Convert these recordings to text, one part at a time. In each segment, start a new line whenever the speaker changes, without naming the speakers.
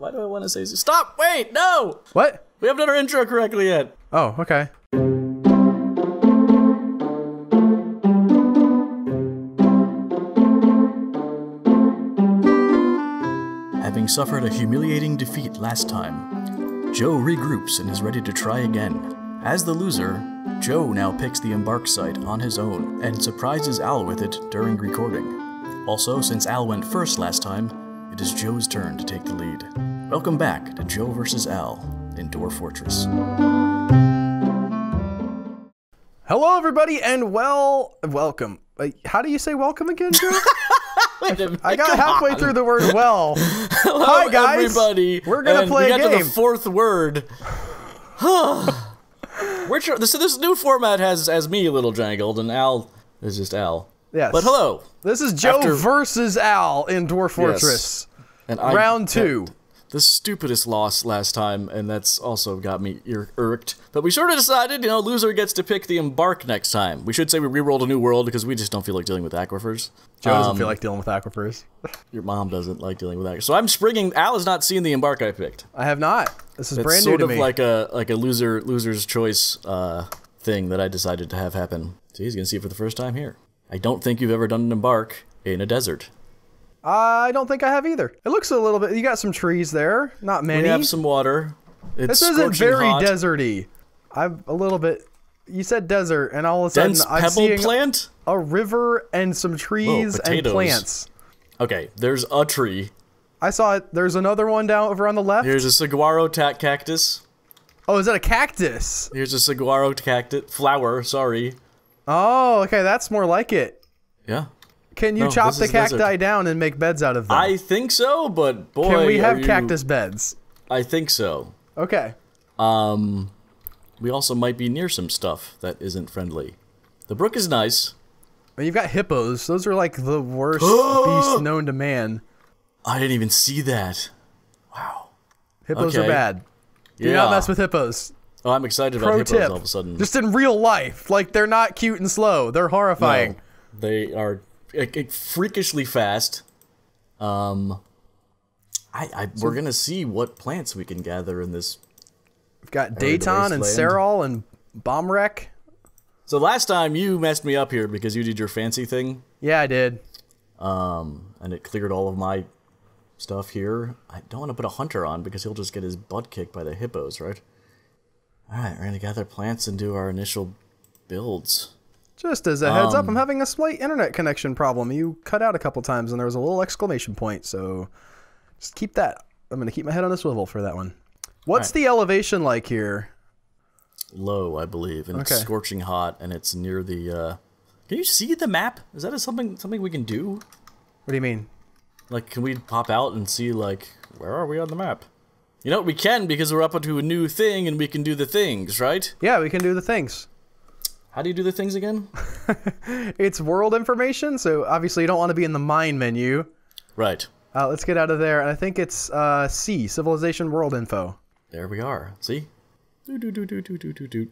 Why do I want to say stop? Wait, no!
What?
We haven't done our intro correctly yet.
Oh, okay.
Having suffered a humiliating defeat last time, Joe regroups and is ready to try again. As the loser, Joe now picks the embark site on his own and surprises Al with it during recording. Also, since Al went first last time, it is Joe's turn to take the lead. Welcome back to Joe vs. Al in Dwarf Fortress.
Hello, everybody, and welcome. How do you say welcome again, Joe? I got halfway through the word well.
Hello,
hi, guys.
Everybody.
We're gonna play a game.
We got to the fourth word. This new format has me a little jangled, and Al is just Al.
Yes.
But hello.
This is Joe versus Al in Dwarf Fortress.
Yes. And
Round 2.
The stupidest loss last time, and that's also got me irked. But we sort of decided, loser gets to pick the embark next time. We should say we re-rolled a new world because we just don't feel like dealing with aquifers.
Joe doesn't feel like dealing with aquifers.
Your mom doesn't like dealing with aquifers. So I'm springing. Al has not seen the embark I picked.
I have not. This is brand new to me.
It's sort of like a loser's choice thing that I decided to have happen. So he's gonna see it for the first time here. I don't think you've ever done an embark in a desert.
I don't think I have either. It looks a little bit. You got some trees there, not many.
We have some water. It's
this isn't very
hot.
deserty. I'm a little bit. You said desert, and all of a sudden
Dense
I'm
pebble
seeing
plant?
a river and some trees and plants.
Okay, there's a tree.
I saw it. There's another one down over on the left.
Here's a saguaro cactus.
Oh, is that a cactus?
Here's a saguaro cactus flower. Sorry.
Oh, okay, that's more like it.
Yeah.
Can you chop the cacti down and make beds out of them?
I think so, but boy,
can we have cactus beds?
I think so.
Okay.
We also might be near some stuff that isn't friendly. The brook is nice.
Well, you've got hippos. Those are like the worst beasts known to man.
I didn't even see that. Wow.
Hippos are bad. Do not mess with hippos.
Oh, I'm excited about hippos all of a sudden.
Just in real life. Like, they're not cute and slow. They're horrifying.
No, they are freakishly fast. We're gonna see what plants we can gather in this.
We've got Dayton and Serral and Bombwreck.
So last time you messed me up here because you did your fancy thing.
Yeah, I did.
And it cleared all of my stuff here. I don't want to put a hunter on because he'll just get his butt kicked by the hippos, right? Alright, we're gonna gather plants and do our initial builds.
Just as a heads up, I'm having a slight internet connection problem. You cut out a couple times and there was a little exclamation point, so just keep that. I'm gonna keep my head on a swivel for that one. What's the elevation like here?
Low, I believe, and it's scorching hot, and it's near the, Can you see the map? Is that something we can do?
What do you mean?
Like, can we pop out and see, like, where are we on the map? You know, we can because we're up onto a new thing, and we can do the things, right?
Yeah, we can do the things.
How do you do the things again?
It's world information, so obviously you don't want to be in the mine menu.
Right.
Let's get out of there, and I think it's C, Civilization World Info.
There we are. See?
You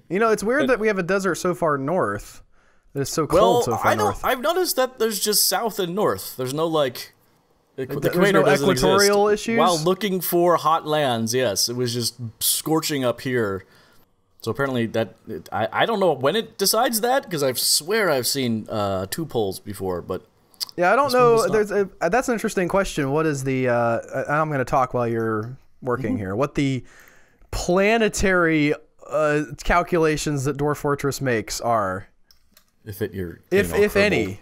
know, it's weird that we have a desert so far north. That it's so cold so far north.
I've noticed that there's just south and north. There's no, like... The
there's no equatorial issues?
While looking for hot lands, yes. It was just scorching up here. So apparently that... I don't know when it decides that, because I swear I've seen 2 poles before, but...
Yeah, I don't know. That's an interesting question. What is the... I'm going to talk while you're working here. What the planetary calculations that Dwarf Fortress makes are...
If
any.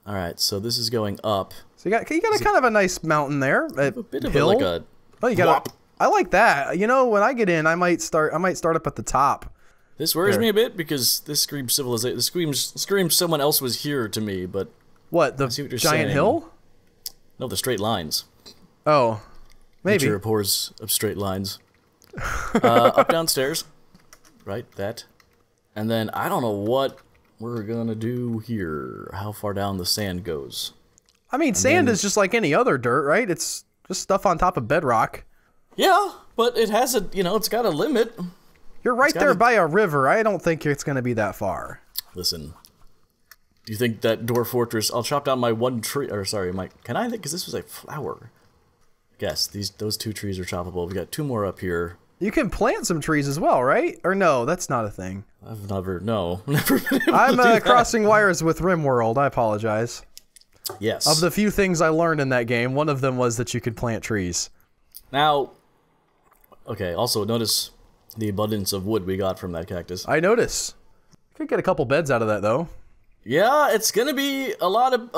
All right, so this is going up.
So you got a kind of a nice mountain there.
A bit of like a...
Oh, you got. I like that. You know, when I get in, I might start up at the top.
This worries me a bit because this screams civilization. This screams someone else was here to me. But
what, the giant hill?
No, the straight lines.
Oh, maybe.
Nature abhors of straight lines. Up downstairs, right? That, and then I don't know what we're gonna do here. How far down the sand goes? I mean,
sand is just like any other dirt, right? It's just stuff on top of bedrock.
Yeah, but it has a, it's got a limit.
You're right there by a river. I don't think it's going to be that far.
Listen, do you think that Dwarf Fortress, I'll chop down my one tree, or sorry, can I, because this was a flower. Yes, those 2 trees are choppable. We got 2 more up here.
You can plant some trees as well, right? Or no, that's not a thing.
I've never been able to
I'm
do that.
crossing wires with RimWorld. I apologize.
Yes.
Of the few things I learned in that game, one of them was that you could plant trees.
Now, okay, also notice the abundance of wood we got from that cactus.
I notice. Could get a couple beds out of that, though.
Yeah, it's gonna be a lot of,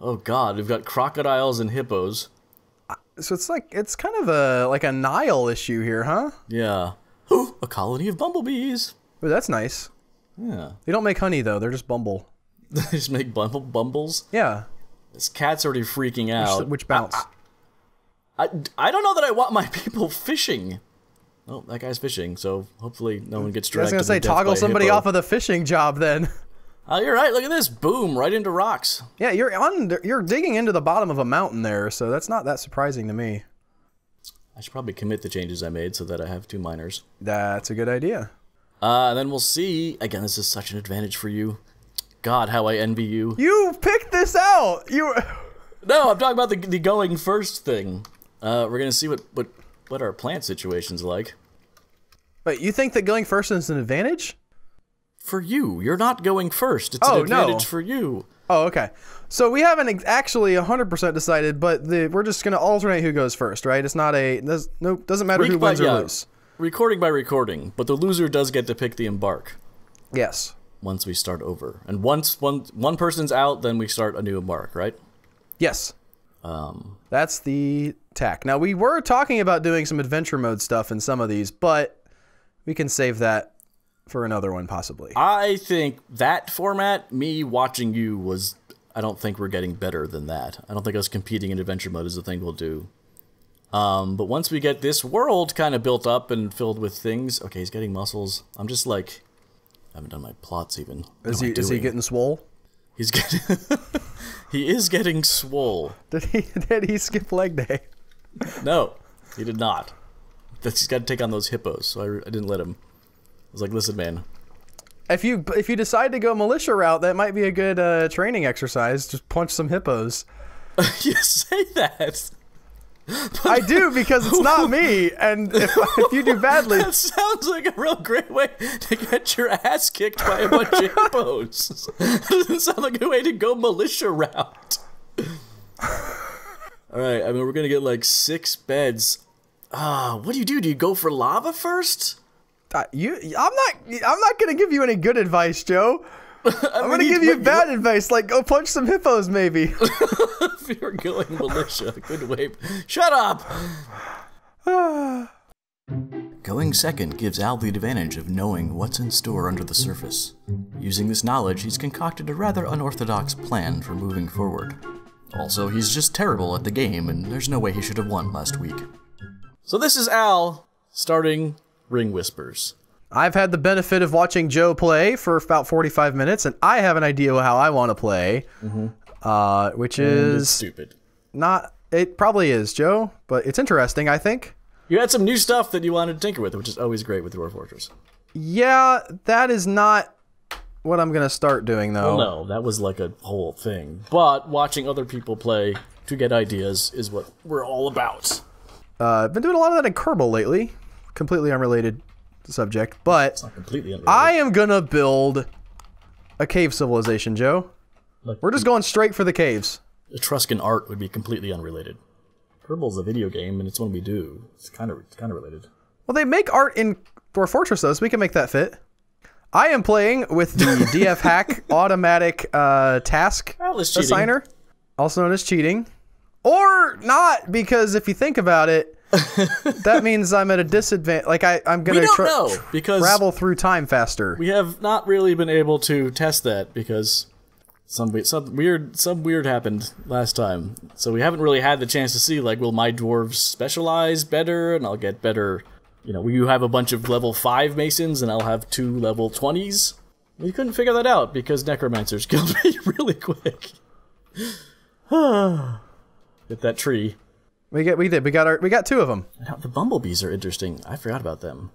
oh god, we've got crocodiles and hippos.
So it's kind of a Nile issue here, huh?
Yeah. A colony of bumblebees.
Ooh, that's nice.
Yeah.
They don't make honey, though. They're just bumble.
They just make bumbles?
Yeah.
This cat's already freaking out.
Which bounce?
I don't know that I want my people fishing. Oh, that guy's fishing, so hopefully no one gets dragged.
I was gonna say, toggle somebody off of the fishing job then.
Oh, you're right. Look at this. Boom, right into rocks.
Yeah, you're digging into the bottom of a mountain there, so that's not that surprising to me.
I should probably commit the changes I made so that I have 2 miners.
That's a good idea.
And then we'll see. Again, this is such an advantage for you. God, how I envy you.
You picked this out.
No, I'm talking about the going first thing. We're gonna see what our plant situation's like.
Wait, you think that going first is an advantage?
For you. You're not going first. It's an advantage for you.
Oh, okay. So we haven't actually 100% decided, but we're just going to alternate who goes first, right? It's not doesn't matter who wins or loses.
Recording by recording, but the loser does get to pick the embark.
Yes.
Once we start over. And once one person's out, then we start a new embark, right?
Yes. That's the tack. Now, we were talking about doing some adventure mode stuff in some of these, but we can save that for another one, possibly.
I think that format, me watching you, was... I don't think we're getting better than that. I don't think us competing in adventure mode is the thing we'll do. But once we get this world kind of built up and filled with things... Okay, he's getting muscles. I'm just like... I haven't done my plots even.
Is he getting swole?
He's getting... He is getting swole.
Did he skip leg day?
No, he did not. He's got to take on those hippos, so I didn't let him. I was like, listen, man.
If you decide to go militia route, that might be a good training exercise. Just punch some hippos.
You say that.
I do, because it's not me, and if you do badly...
That sounds like a real great way to get your ass kicked by a bunch of hippos. That doesn't sound like a way to go militia route. Alright, I mean, we're gonna get like 6 beds. What do? Do you go for lava first?
I'm not gonna give you any good advice, Joe. I'm gonna give you bad advice, like go punch some hippos, maybe.
If you're going militia, good way. Shut up! Going second gives Al the advantage of knowing what's in store under the surface. Using this knowledge, he's concocted a rather unorthodox plan for moving forward. Also, he's just terrible at the game, and there's no way he should have won last week. So this is Al, starting Ring Whispers.
I've had the benefit of watching Joe play for about 45 minutes, and I have an idea how I want to play, which is
stupid.
Not. It probably is, Joe, but it's interesting, I think.
You had some new stuff that you wanted to tinker with, which is always great with Dwarf Fortress.
Yeah, that is not what I'm gonna start doing, though.
Well, no, that was like a whole thing. But watching other people play to get ideas is what we're all about.
I've been doing a lot of that in Kerbal lately. Completely unrelated subject, but
it's not completely unrelated.
I am gonna build a cave civilization, Joe.
Like,
we're just going straight for the caves.
Etruscan art would be completely unrelated. Kerbal's a video game, and it's one we do. It's kind of related. Well,
they make art in Dwarf Fortress, though, so we can make that fit. I am playing with the DF Hack automatic task assigner, also known as cheating. Or not, because if you think about it, that means I'm at a disadvantage. Like, I'm going to travel through time faster.
We have not really been able to test that because some weird happened last time. So we haven't really had the chance to see, like, will my dwarves specialize better and I'll get better... You know, you have a bunch of level 5 masons and I'll have 2 level 20s. We couldn't figure that out because necromancers killed me really quick. Get that tree.
We got 2 of them.
Now, the bumblebees are interesting. I forgot about them.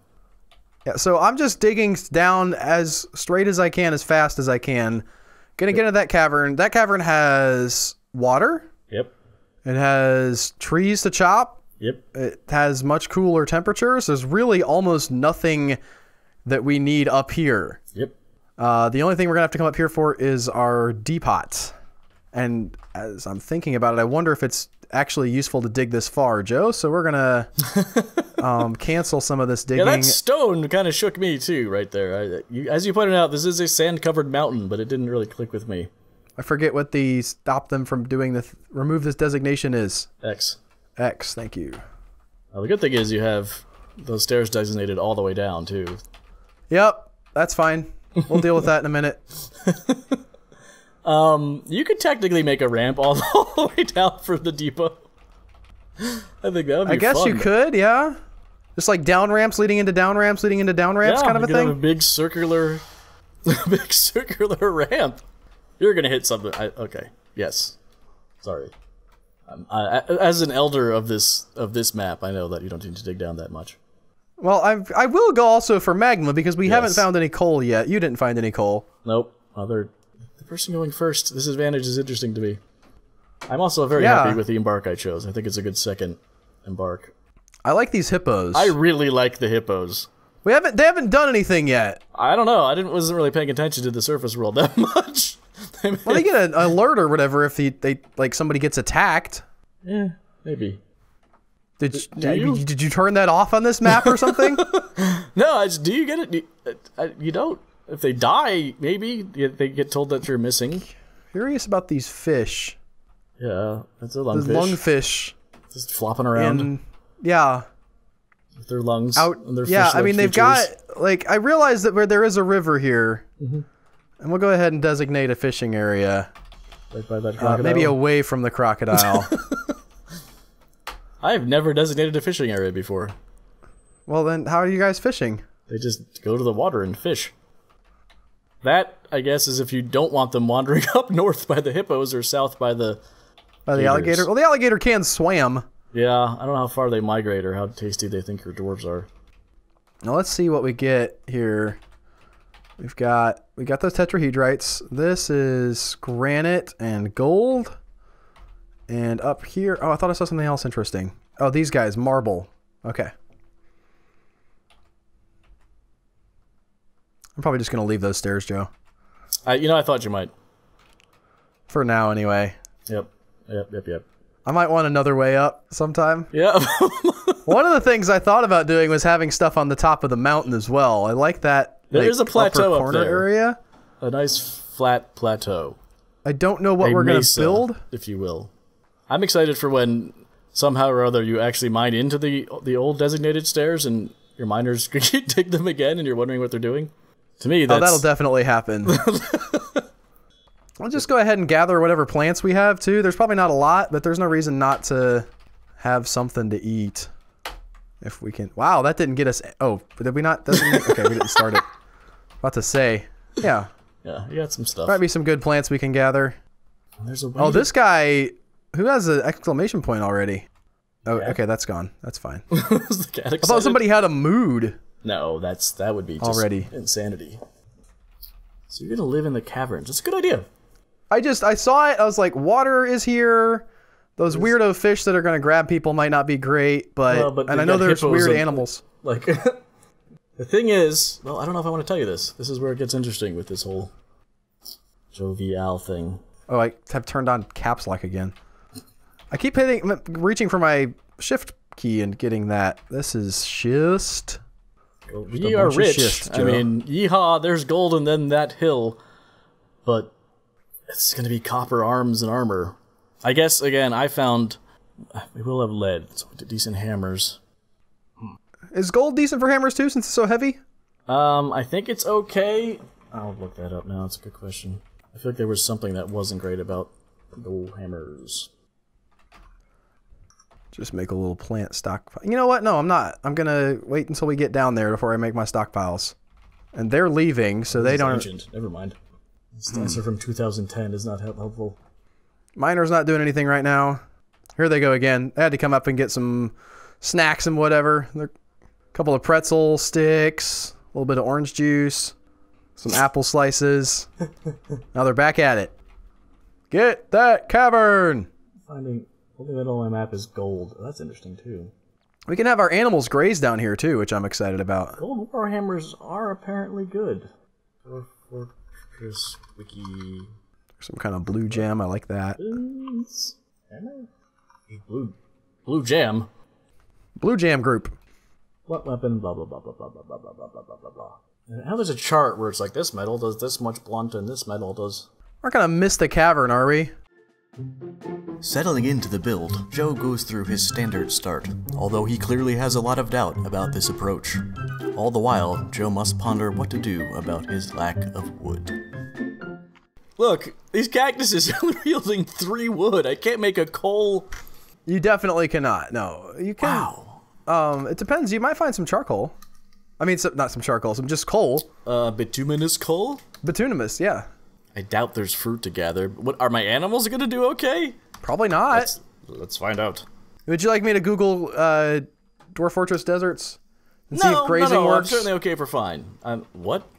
Yeah, so I'm just digging down as straight as I can, as fast as I can. Gonna get into that cavern. That cavern has water.
Yep.
It has trees to chop.
Yep.
It has much cooler temperatures. There's really almost nothing that we need up here.
Yep.
The only thing we're going to have to come up here for is our depot. And as I'm thinking about it, I wonder if it's actually useful to dig this far, Joe. So we're going to cancel some of this digging.
Yeah, that stone kind of shook me too right there. As you pointed out, this is a sand-covered mountain, but it didn't really click with me.
I forget what the stop them from doing the remove this designation is.
X.
X, thank you.
The good thing is you have those stairs designated all the way down, too.
Yep, that's fine. We'll deal with that in a minute.
You could technically make a ramp all the way down for the depot. I think that would be fun.
I guess you could, yeah. Just like down ramps leading into down ramps leading into down ramps, kind of a thing.
Have a big circular ramp. You're gonna hit something. Okay. Yes. Sorry. As an elder of this map, I know that you don't need to dig down that much.
Well, I will go also for magma because we haven't found any coal yet. You didn't find any coal.
Nope. The person going first. This advantage is interesting to me. I'm also very happy with the embark I chose. I think it's a good second embark.
I like these hippos.
I really like the hippos.
They haven't done anything yet.
I don't know. wasn't really paying attention to the surface world that much.
Well, they get an alert or whatever if they like somebody gets attacked.
Yeah, maybe.
Did you turn that off on this map or something?
No, do you get it? You don't. If they die, maybe they get told that you're missing.
Curious about these fish.
Yeah, that's a lungfish.
Lungfish.
Just flopping around.
Yeah.
With their lungs.
And their I mean, they've got, like, I realize that where there is a river here. Mm-hmm. And we'll go ahead and designate a fishing area.
Right by that crocodile.
Maybe away from the crocodile.
I've never designated a fishing area before.
Well, then, how are you guys fishing?
They just go to the water and fish. That, I guess, is if you don't want them wandering up north by the hippos or south by the
alligator. Well, the alligator can swim.
Yeah, I don't know how far they migrate or how tasty they think your dwarves are.
Now let's see what we get here. We got those tetrahedrites. This is granite and gold. And up here, oh, I thought I saw something else interesting. Oh, these guys, marble. Okay. I'm probably just gonna leave those stairs, Joe.
I thought you might.
For now, anyway.
Yep.
I might want another way up sometime.
Yeah.
One of the things I thought about doing was having stuff on the top of the mountain as well. I like that.
There's a plateau
upper corner
up there.
Area.
A nice flat plateau.
I don't know what we're going to build,
if you will. I'm excited for when somehow or other you actually mine into the old designated stairs and your miners dig them again and you're wondering what they're doing. To me,
that'll definitely happen. I'll just go ahead and gather whatever plants we have too. There's probably not a lot, but there's no reason not to have something to eat. If we can. Wow, that didn't get us. Oh, did we not? Okay, we didn't start it. About to say, yeah.
Yeah, you got some stuff.
Might be some good plants we can gather.
There's a
this guy who has an exclamation point already. Oh, okay, that's gone. That's fine.
Was the cat excited?
I thought somebody had a mood.
No, that would be just
already
insanity. So you're gonna live in the caverns. That's a good idea.
I saw it. I was like, water is here. Those weirdo fish that are going to grab people might not be great, but and I know there's weird animals.
Like, the thing is, well, I don't know if I want to tell you this. This is where it gets interesting with this whole jovial thing.
Oh, I have turned on caps lock again. I keep reaching for my shift key and getting that. This is schist.
Well, we are rich. Schist, I mean, yeehaw, there's gold and then that hill, but it's going to be copper arms and armor. I guess, again, I found... We will have lead, so decent hammers.
Is gold decent for hammers, too, since it's so heavy?
I think it's okay. I'll look that up now. It's a good question. I feel like there was something that wasn't great about gold hammers.
Just make a little plant stockpile. You know what? No, I'm not. I'm going to wait until we get down there before I make my stockpiles. And they're leaving, so they don't...
Ancient. Never mind. This answer from 2010 is not helpful.
Miner's not doing anything right now. Here they go again. They had to come up and get some snacks and whatever. A couple of pretzel sticks, a little bit of orange juice, some apple slices. Now they're back at it. Get that cavern!
Finding Only middle on my map is gold. Oh, that's interesting too.
We can have our animals graze down here too, which I'm excited about.
Gold warhammers are apparently good. Dwarf Fortress wiki.
Some kind of blue gem. I like that.
Blue jam.
Blue jam group.
What weapon? Blah blah blah blah blah blah blah blah blah blah blah blah. And now there's a chart where it's like this metal does this much blunt and this metal does.
We're gonna miss the cavern, are we?
Settling into the build, Joe goes through his standard start, although he clearly has a lot of doubt about this approach. All the while, Joe must ponder what to do about his lack of wood. Look, these cactuses are yielding 3 wood. I can't make a coal.
You definitely cannot. No, you can.
Wow.
It depends. You might find some charcoal. I mean, not some charcoal, some just coal.
Bituminous coal?
Bituminous, yeah.
I doubt there's fruit to gather. What are my animals gonna do? Okay?
Probably not.
Let's find out.
Would you like me to Google Dwarf Fortress deserts and see if grazing works?
I'm certainly okay for fine. What?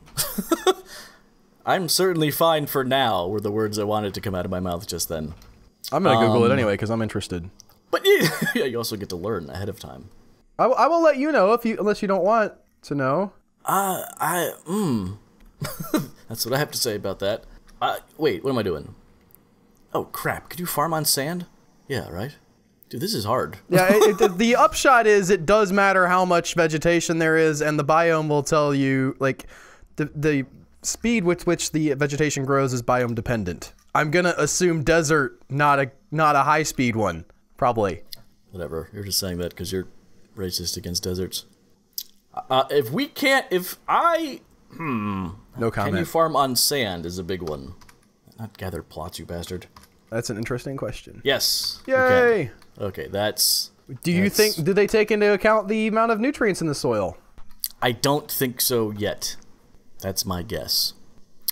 I'm certainly fine for now. Were the words I wanted to come out of my mouth just then.
I'm gonna Google it anyway because I'm interested.
But yeah, you also get to learn ahead of time.
I will let you know unless you don't want to know.
That's what I have to say about that. Wait, what am I doing? Oh crap! Could you farm on sand? Yeah, right. Dude, this is hard.
Yeah, the upshot is it does matter how much vegetation there is, and the biome will tell you like the speed with which the vegetation grows is biome dependent. I'm gonna assume desert, not a high speed one, probably.
Whatever. You're just saying that because you're racist against deserts.
No comment.
Can you farm on sand is a big one. Not gather plots, you bastard.
That's an interesting question.
Yes.
Yay!
Okay, that's...
Do they take into account the amount of nutrients in the soil?
I don't think so yet. That's my guess.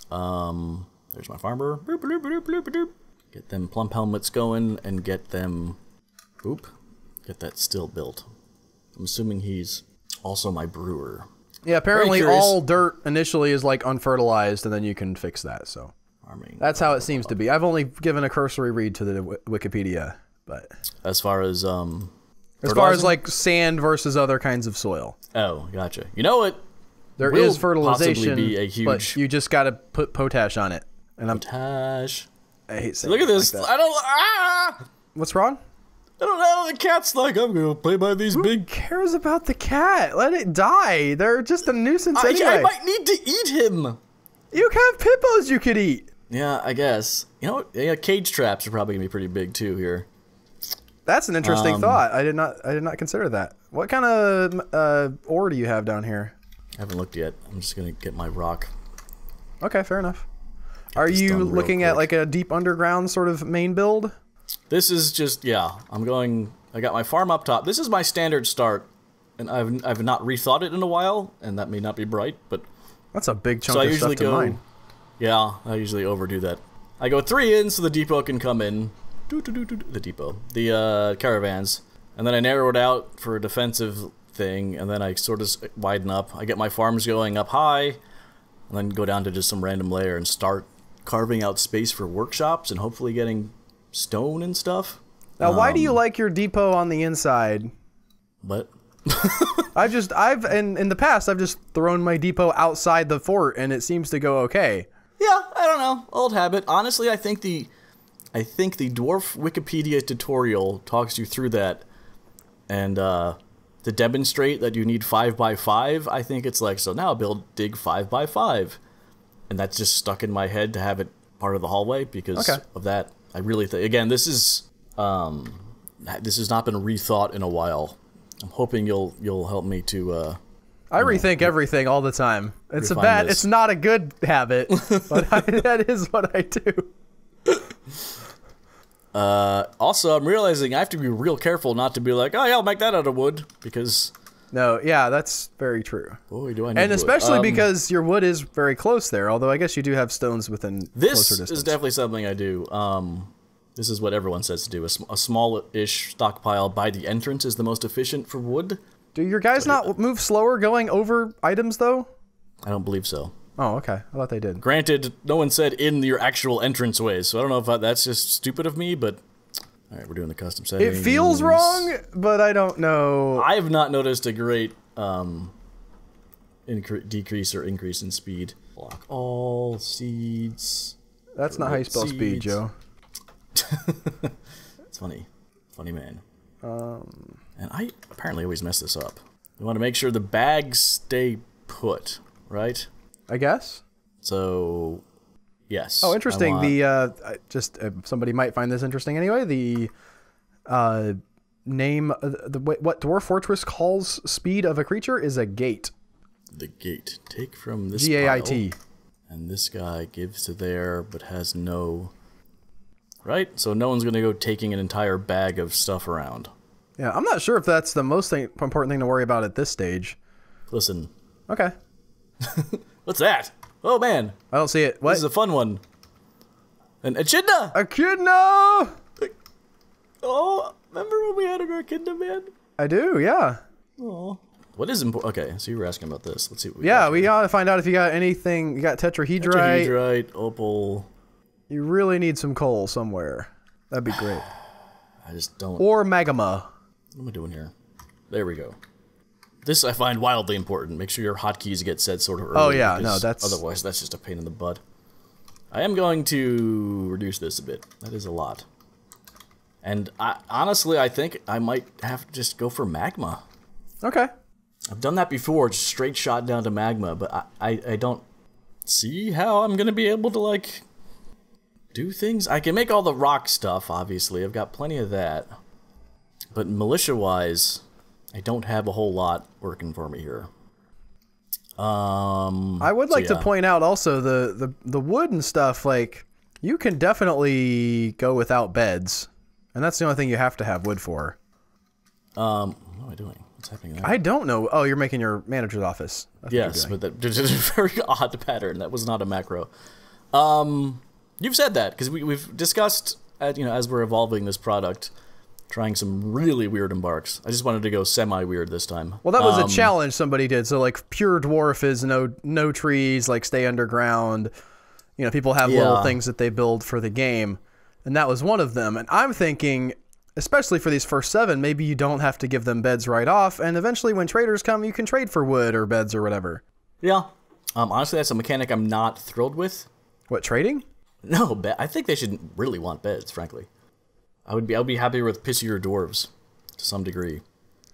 There's my farmer. Boop, boop, boop, boop, boop. Get them plump helmets going and get them... Get that still built. I'm assuming he's also my brewer.
Yeah, apparently all dirt initially is like unfertilized, and then you can fix that. So
farming.
That's how it seems to be. I've only given a cursory read to the Wikipedia, but
as far as
like sand versus other kinds of soil.
Oh, gotcha. You know what?
There is fertilization,
possibly be a huge...
but you just got to put potash on it. And
potash.
I hate saying
Look at this.
Like
I don't.
What's wrong?
I don't know. The cat's like, I'm gonna play by these
Who cares about the cat? Let it die. They're just a nuisance anyway.
I might need to eat him.
You have hippos you could eat.
Yeah, I guess. You know what? Yeah, cage traps are probably gonna be pretty big too here.
That's an interesting thought. I did not consider that. What kind of ore do you have down here?
I haven't looked yet. I'm just gonna get my rock.
Okay, fair enough. Are you looking at like a deep underground sort of main build?
This is just, yeah, I got my farm up top. This is my standard start, and I've not rethought it in a while, and that may not be bright, but...
That's a big chunk of stuff to mine.
Yeah, I usually overdo that. I go 3 in so the depot can come in. The depot. The caravans. And then I narrow it out for a defensive thing, and then I sort of widen up. I get my farms going up high, and then go down to just some random layer and start carving out space for workshops and hopefully getting... stone and stuff.
Now, why do you like your depot on the inside?
What?
in the past, I've just thrown my depot outside the fort, and it seems to go okay.
Yeah, I don't know. Old habit. Honestly, I think the Dwarf Wikipedia tutorial talks you through that, and to demonstrate that you need 5x5, I think it's like, so now dig 5x5, and that's just stuck in my head to have it part of the hallway because of that. I really think, again, this has not been rethought in a while. I'm hoping you'll help me to.
I rethink everything all the time. It's it's not a good habit, but that is what I do.
Also, I'm realizing I have to be real careful not to be like, oh yeah, I'll make that out of wood, because.
No, yeah, that's very true.
Boy, do I need
and
wood.
Especially because your wood is very close there, although I guess you do have stones within closer distance.
This is definitely something I do. This is what everyone says to do. A small-ish stockpile by the entrance is the most efficient for wood.
Do your guys not move slower going over items, though?
I don't believe so.
Oh, okay. I thought they did.
Granted, no one said in your actual entranceways, so I don't know if that's just stupid of me, but All right, we're doing the custom settings.
It feels wrong, but I don't know.
I have not noticed a great decrease or increase in speed. Block all seeds.
That's not how you spell speed, Joe.
It's funny. Funny man. And I apparently always mess this up. You want to make sure the bags stay put, right?
I guess.
So, yes.
Oh, interesting. Somebody might find this interesting anyway. The name, what Dwarf Fortress calls speed of a creature is a gate.
The gate. Take from this
G-A-I-T.
pile, and this guy gives to there, but has no... Right? So no one's going to go taking an entire bag of stuff around.
Yeah, I'm not sure if that's the most important thing to worry about at this stage.
Listen.
Okay.
What's that? Oh, man.
I don't see it. What?
This is a fun one. An echidna!
Echidna!
Oh, remember when we had an echidna, man?
I do, yeah.
Oh. What is important? Okay, so you were asking about this. Let's see what we
got. Yeah, we gotta find out if you got anything. You got tetrahedrite.
Tetrahedrite, opal.
You really need some coal somewhere. That'd be great.
I just don't.
Or magma.
What am I doing here? There we go. This I find wildly important. Make sure your hotkeys get set sort of early.
Oh yeah, no, that's...
Otherwise, that's just a pain in the butt. I am going to reduce this a bit. That is a lot. And honestly, I think I might have to just go for magma.
Okay.
I've done that before, just straight shot down to magma, but I don't see how I'm going to be able to, like, do things. I can make all the rock stuff, obviously. I've got plenty of that. But militia-wise, I don't have a whole lot working for me here.
I would like to point out also the wood and stuff, like, you can definitely go without beds. And that's the only thing you have to have wood for.
What am I doing? What's happening there?
I don't know. Oh, you're making your manager's office. That's
yes, but there's a very odd pattern. That was not a macro. You've said that, because we've discussed, as we're evolving this product, trying some really weird embarks. I just wanted to go semi-weird this time.
Well, that was a challenge somebody did. So, like, pure dwarf is no trees, like, stay underground. You know, people have little things that they build for the game. And that was one of them. And I'm thinking, especially for these first 7, maybe you don't have to give them beds right off. And eventually when traders come, you can trade for wood or beds or whatever.
Yeah. Honestly, that's a mechanic I'm not thrilled with.
What, trading?
No, I think they should really want beds, frankly. I would be happier with pissier dwarves to some degree.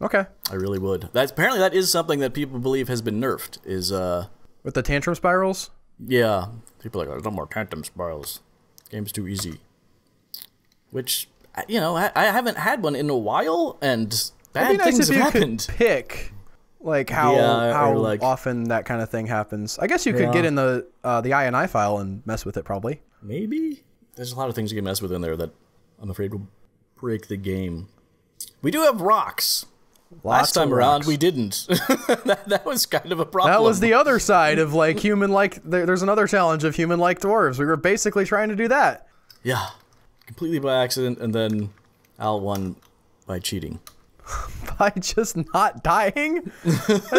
Okay.
I really would. Apparently that is something that people believe has been nerfed, is
with the tantrum spirals?
Yeah. People are like, there's no more tantrum spirals. Game's too easy. Which, I haven't had one in a while, and bad things have happened.
Could pick, like, how often that kind of thing happens. I guess you could get in the INI file and mess with it, probably.
Maybe? There's a lot of things you can mess with in there that I'm afraid will break the game. We do have rocks. Last time around, we didn't. that was kind of a problem.
That was the other side of, like, human-like... There's another challenge of human-like dwarves. We were basically trying to do that.
Yeah. Completely by accident, and then Al won by cheating.
By just not dying?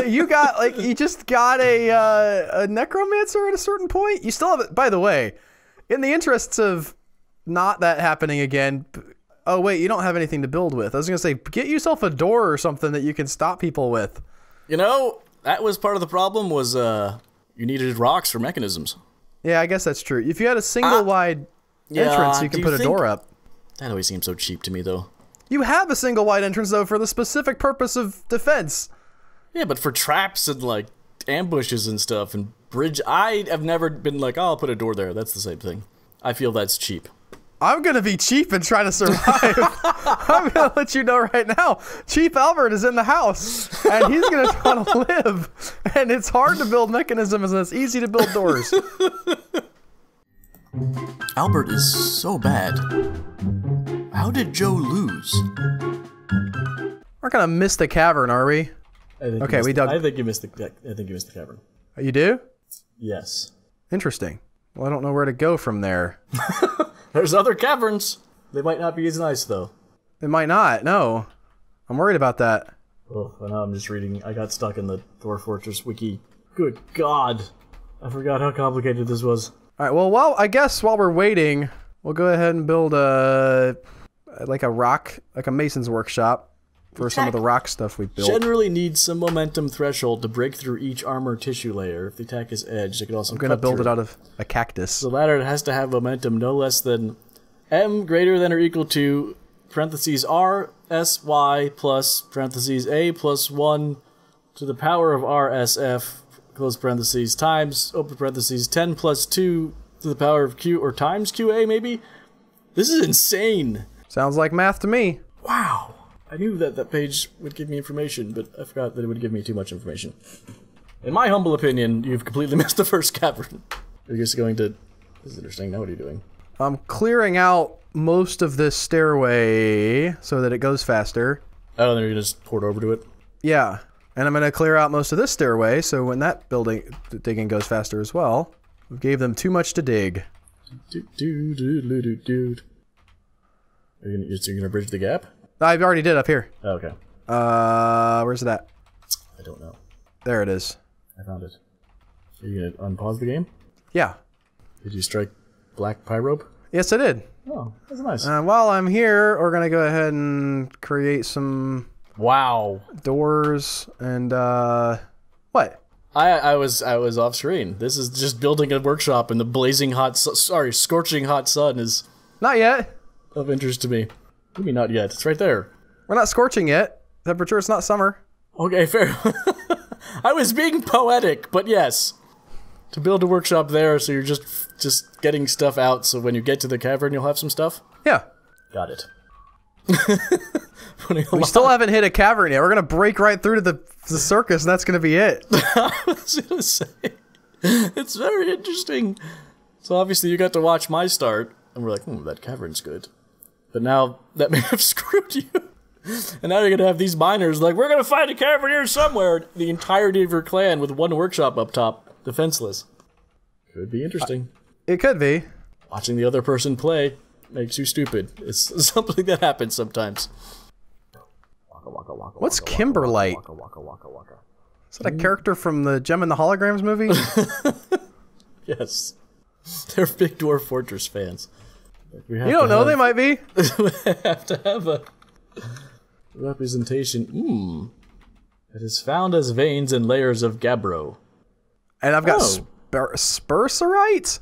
You just got a necromancer at a certain point? You still have it. By the way, in the interests of not that happening again... Oh, wait, you don't have anything to build with. I was going to say, get yourself a door or something that you can stop people with.
That was part of the problem, was you needed rocks for mechanisms.
Yeah, I guess that's true. If you had a single wide... entrance, you can put a door up.
That always seems so cheap to me, though.
You have a single wide entrance, though, for the specific purpose of defense.
Yeah, but for traps and, like, ambushes and stuff and bridge... I have never been like, oh, I'll put a door there. That's the same thing. I feel that's cheap.
I'm going to be cheap and try to survive. I'm going to let you know right now. Cheap Albert is in the house, and he's going to try to live. And it's hard to build mechanisms, and it's easy to build doors.
Albert is so bad. How did Joe lose?
We're gonna miss the cavern, are we? Okay, we dug.
I think you missed the cavern.
You do?
Yes.
Interesting. Well, I don't know where to go from there.
There's other caverns. They might not be as nice, though.
They might not. No, I'm worried about that.
Oh, and now I'm just reading. I got stuck in the Dwarf Fortress wiki. Good God, I forgot how complicated this was.
All right, well, I guess while we're waiting, we'll go ahead and build a like a mason's workshop for some of the rock stuff we built.
Generally needs some momentum threshold to break through each armor tissue layer. If the attack is edged, it could also.
I'm gonna build it out of a cactus.
The latter has to have momentum no less than m greater than or equal to parentheses r s y plus parentheses a plus 1 to the power of r s f close parentheses times open parentheses 10 plus 2 to the power of q or times qa maybe. This is insane.
Sounds like math to me.
Wow. I knew that that page would give me information, but I forgot that it would give me too much information. In my humble opinion, you've completely missed the first cavern. You're just going to... This is interesting. Now what are you doing?
I'm clearing out most of this stairway so that it goes faster.
Oh, and then you're going to just port over to it?
Yeah. And I'm going to clear out most of this stairway so when that digging goes faster as well. We gave them too much to dig.
Are you going to bridge the gap?
I already did up here.
Oh, okay.
Where's that?
I don't know.
There it is.
I found it. Are you gonna unpause the game?
Yeah.
Did you strike black pyrope?
Yes, I did.
Oh, that's nice.
While I'm here, we're gonna go ahead and create some...
Wow.
Doors and, what?
I was off screen. This is just building a workshop in the blazing hot... scorching hot sun is...
Not yet.
Of interest to me. What do you mean not yet? It's right there.
We're not scorching yet. Temperature, it's not summer.
Okay, fair. I was being poetic, but yes. To build a workshop there, so you're just getting stuff out, so when you get to the cavern, you'll have some stuff?
Yeah.
Got it.
We still haven't hit a cavern yet. We're gonna break right through to the circus, and that's gonna be it.
I was gonna say, it's very interesting. So obviously you got to watch my start, and we're like, that cavern's good. But now, that may have screwed you. And now you're gonna have these miners like, we're gonna find a cavern here somewhere. The entirety of your clan with one workshop up top, defenseless. Could be interesting.
It could be.
Watching the other person play makes you stupid. It's something that happens sometimes.
What's Kimberlite? Is that a character from the Gem and the Holograms movie?
Yes. They're big Dwarf Fortress fans.
You don't know, they might be.
We have to have a representation. It is found as veins and layers of gabbro.
And I've got sperserite?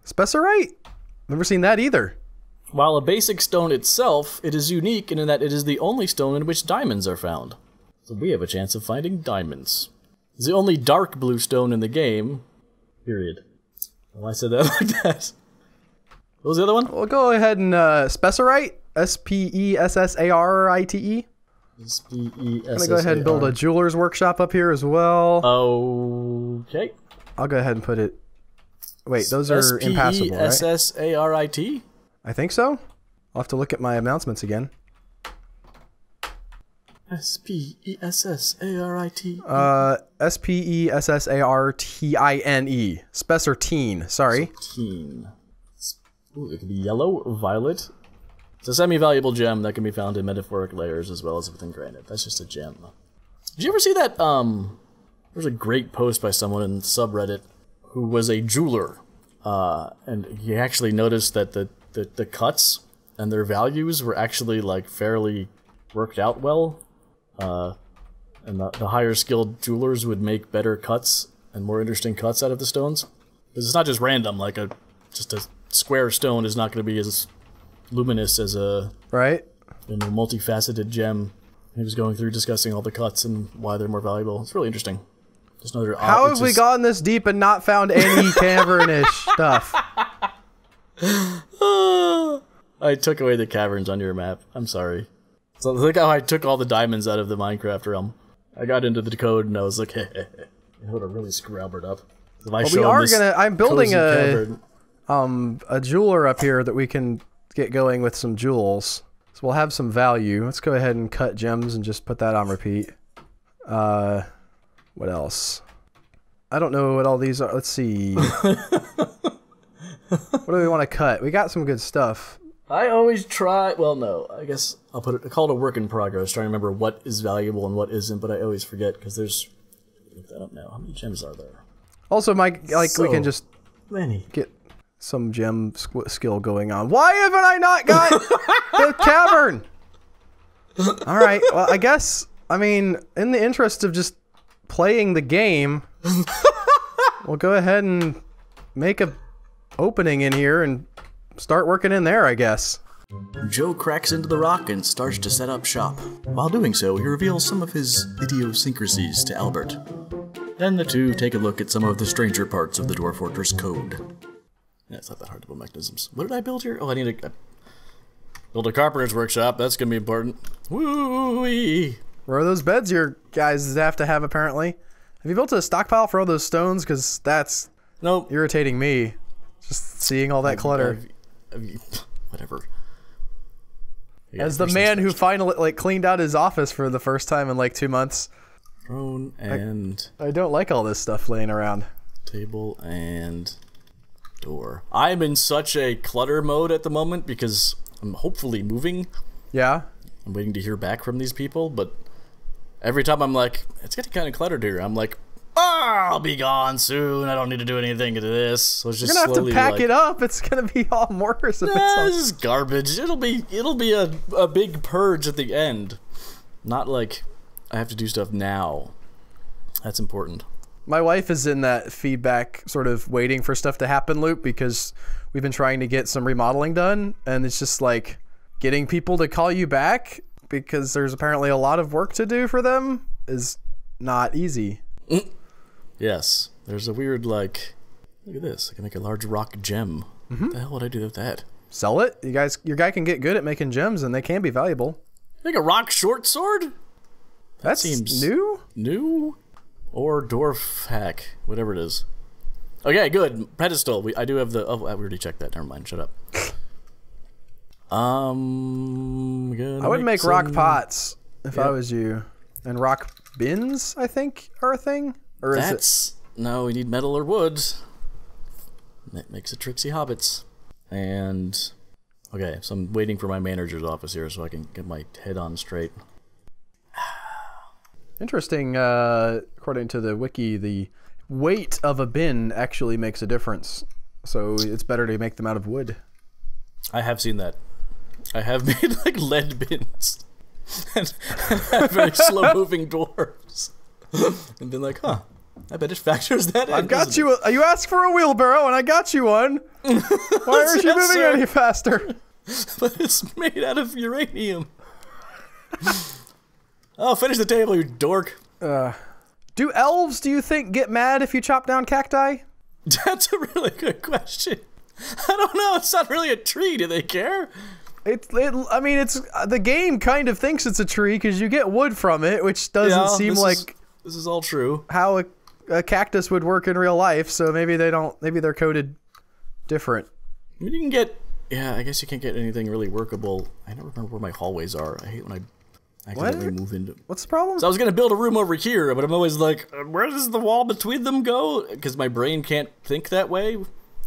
Specerite? Never seen that either.
While a basic stone itself, it is unique in that it is the only stone in which diamonds are found. So we have a chance of finding diamonds. It's the only dark blue stone in the game. Period. Well, I said that like that. What was the other one?
We'll go ahead and Specerite. S-P-E-S-S-A-R-I-T-E.
S-P-E-S-S-A-R.
I'm gonna go ahead and build a jeweler's workshop up here as well.
Okay.
I'll go ahead and put it... Wait, those are impassable, right?
S-P-E-S-S-A-R-I-T?
I think so. I'll have to look at my announcements again.
S-P-E-S-S-A-R-I-T.
S-P-E-S-S-A-R-T-I-N-E. Specertine, sorry.
Specertine. Ooh, it could be yellow, violet. It's a semi-valuable gem that can be found in metaphoric layers as well as within granite. That's just a gem. Did you ever see that, there's a great post by someone in subreddit who was a jeweler. And he actually noticed that the cuts and their values were actually, like, fairly worked out well. And the higher skilled jewelers would make better cuts and more interesting cuts out of the stones. Because it's not just random, like just a square stone is not going to be as luminous as a multifaceted gem. He was going through discussing all the cuts and why they're more valuable. It's really interesting. Just another
How have we gotten this deep and not found any cavernish stuff?
I took away the caverns on your map. I'm sorry. So look how I took all the diamonds out of the Minecraft realm. I got into the code and I was like, hey, it would have really scrabbled up. If I
I'm building a jeweler up here that we can get going with some jewels. So we'll have some value. Let's go ahead and cut gems and just put that on repeat. What else? I don't know what all these are. Let's see. What do we want to cut? We got some good stuff.
I always try. Well, no. I guess I'll call it a work in progress. Trying to remember what is valuable and what isn't, but I always forget because there's. I don't know how many gems are there.
Also, Mike, like we can just
many
get some gem skill going on. Why haven't I not got the cavern? All right. Well, I guess, I mean, in the interest of just playing the game, we'll go ahead and make a opening in here and start working in there, I guess.
Joe cracks into the rock and starts to set up shop. While doing so, he reveals some of his idiosyncrasies to Albert. Then the two take a look at some of the stranger parts of the Dwarf Fortress code. Yeah, it's not that hard to build mechanisms. What did I build here? Oh, I need to build a carpenter's workshop. That's gonna be important. Woo-wee!
Where are those beds your guys have to have, apparently? Have you built a stockpile for all those stones? Because that's irritating me. Just seeing all that clutter.
Whatever.
As the man who finally cleaned out his office for the first time in like 2 months.
Throne and...
I don't like all this stuff laying around.
Table and door. I'm in such a clutter mode at the moment because I'm hopefully moving.
Yeah?
I'm waiting to hear back from these people, but every time I'm like, it's getting kind of cluttered here. I'm like, I'll be gone soon. I don't need to do anything to this. So it's just
You're gonna have to pack it up. It's gonna be all worse.
This is garbage. It'll be a big purge at the end. Not like I have to do stuff now. That's important.
My wife is in that feedback sort of waiting for stuff to happen loop because we've been trying to get some remodeling done, and it's just like getting people to call you back because there's apparently a lot of work to do for them is not easy.
Yes, there's a weird, like, look at this. I can make a large rock gem. What the hell would I do with that?
Sell it. Your guy can get good at making gems, and they can be valuable.
Make a rock short sword?
That seems new.
New? Or dwarf hack, whatever it is. Okay, good. Pedestal. I do have the. Oh, we already checked that. Never mind. Shut up.
I would make rock pots if I was you, and rock bins. I think are a thing. Or is it?
No, we need metal or wood. That makes it tricksy hobbits. And okay, so I'm waiting for my manager's office here so I can get my head on straight.
Interesting. According to the wiki, the weight of a bin actually makes a difference. So it's better to make them out of wood. I
have seen that. I have made like lead bins and have very slow-moving dwarves. And been like, huh, I bet it factors that in.
I've got you. You asked for a wheelbarrow, and I got you one. Why aren't you moving any faster?
But it's made out of uranium. Oh, finish the table, you dork.
Do elves, do you think, get mad if you chop down cacti?
That's a really good question. I don't know. It's not really a tree. Do they care?
I mean, it's the game kind of thinks it's a tree because you get wood from it, which doesn't seem like.
This is all true.
How a cactus would work in real life, so maybe they don't. Maybe they're coded different.
I mean, you can get. Yeah, I guess you can't get anything really workable. I don't remember where my hallways are. I hate when I accidentally move into.
What's the problem?
So I was gonna build a room over here, but I'm always like, where does the wall between them go? Because my brain can't think that way.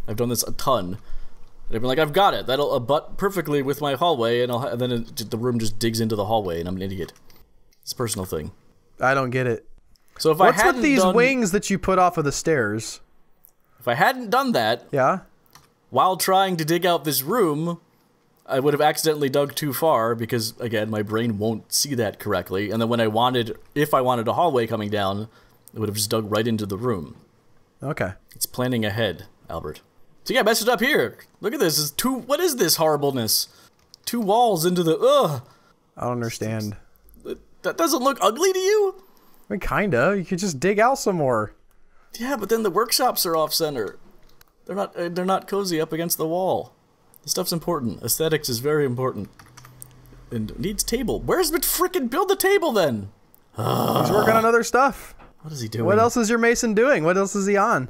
I've done this a ton. They've been like, I've got it. That'll abut perfectly with my hallway, and then the room just digs into the hallway, and I'm an idiot. It's a personal thing.
I don't get it.
So if
What's with these wings that you put off of the stairs?
If I hadn't done that,
yeah,
while trying to dig out this room, I would have accidentally dug too far because, again, my brain won't see that correctly. And then when if I wanted a hallway coming down, it would have just dug right into the room.
Okay.
It's planning ahead, Albert. So yeah, I messed it up here. Look at this. What is this horribleness? 2 walls into the, ugh.
I don't understand.
That doesn't look ugly to you?
I mean, kinda. You could just dig out some more.
Yeah, but then the workshops are off center. They're not cozy up against the wall. The stuff's important. Aesthetics is very important. And needs table. Where's the frickin' build the table then?
He's working on other stuff.
What is he doing?
What else is your mason doing? What else is he on?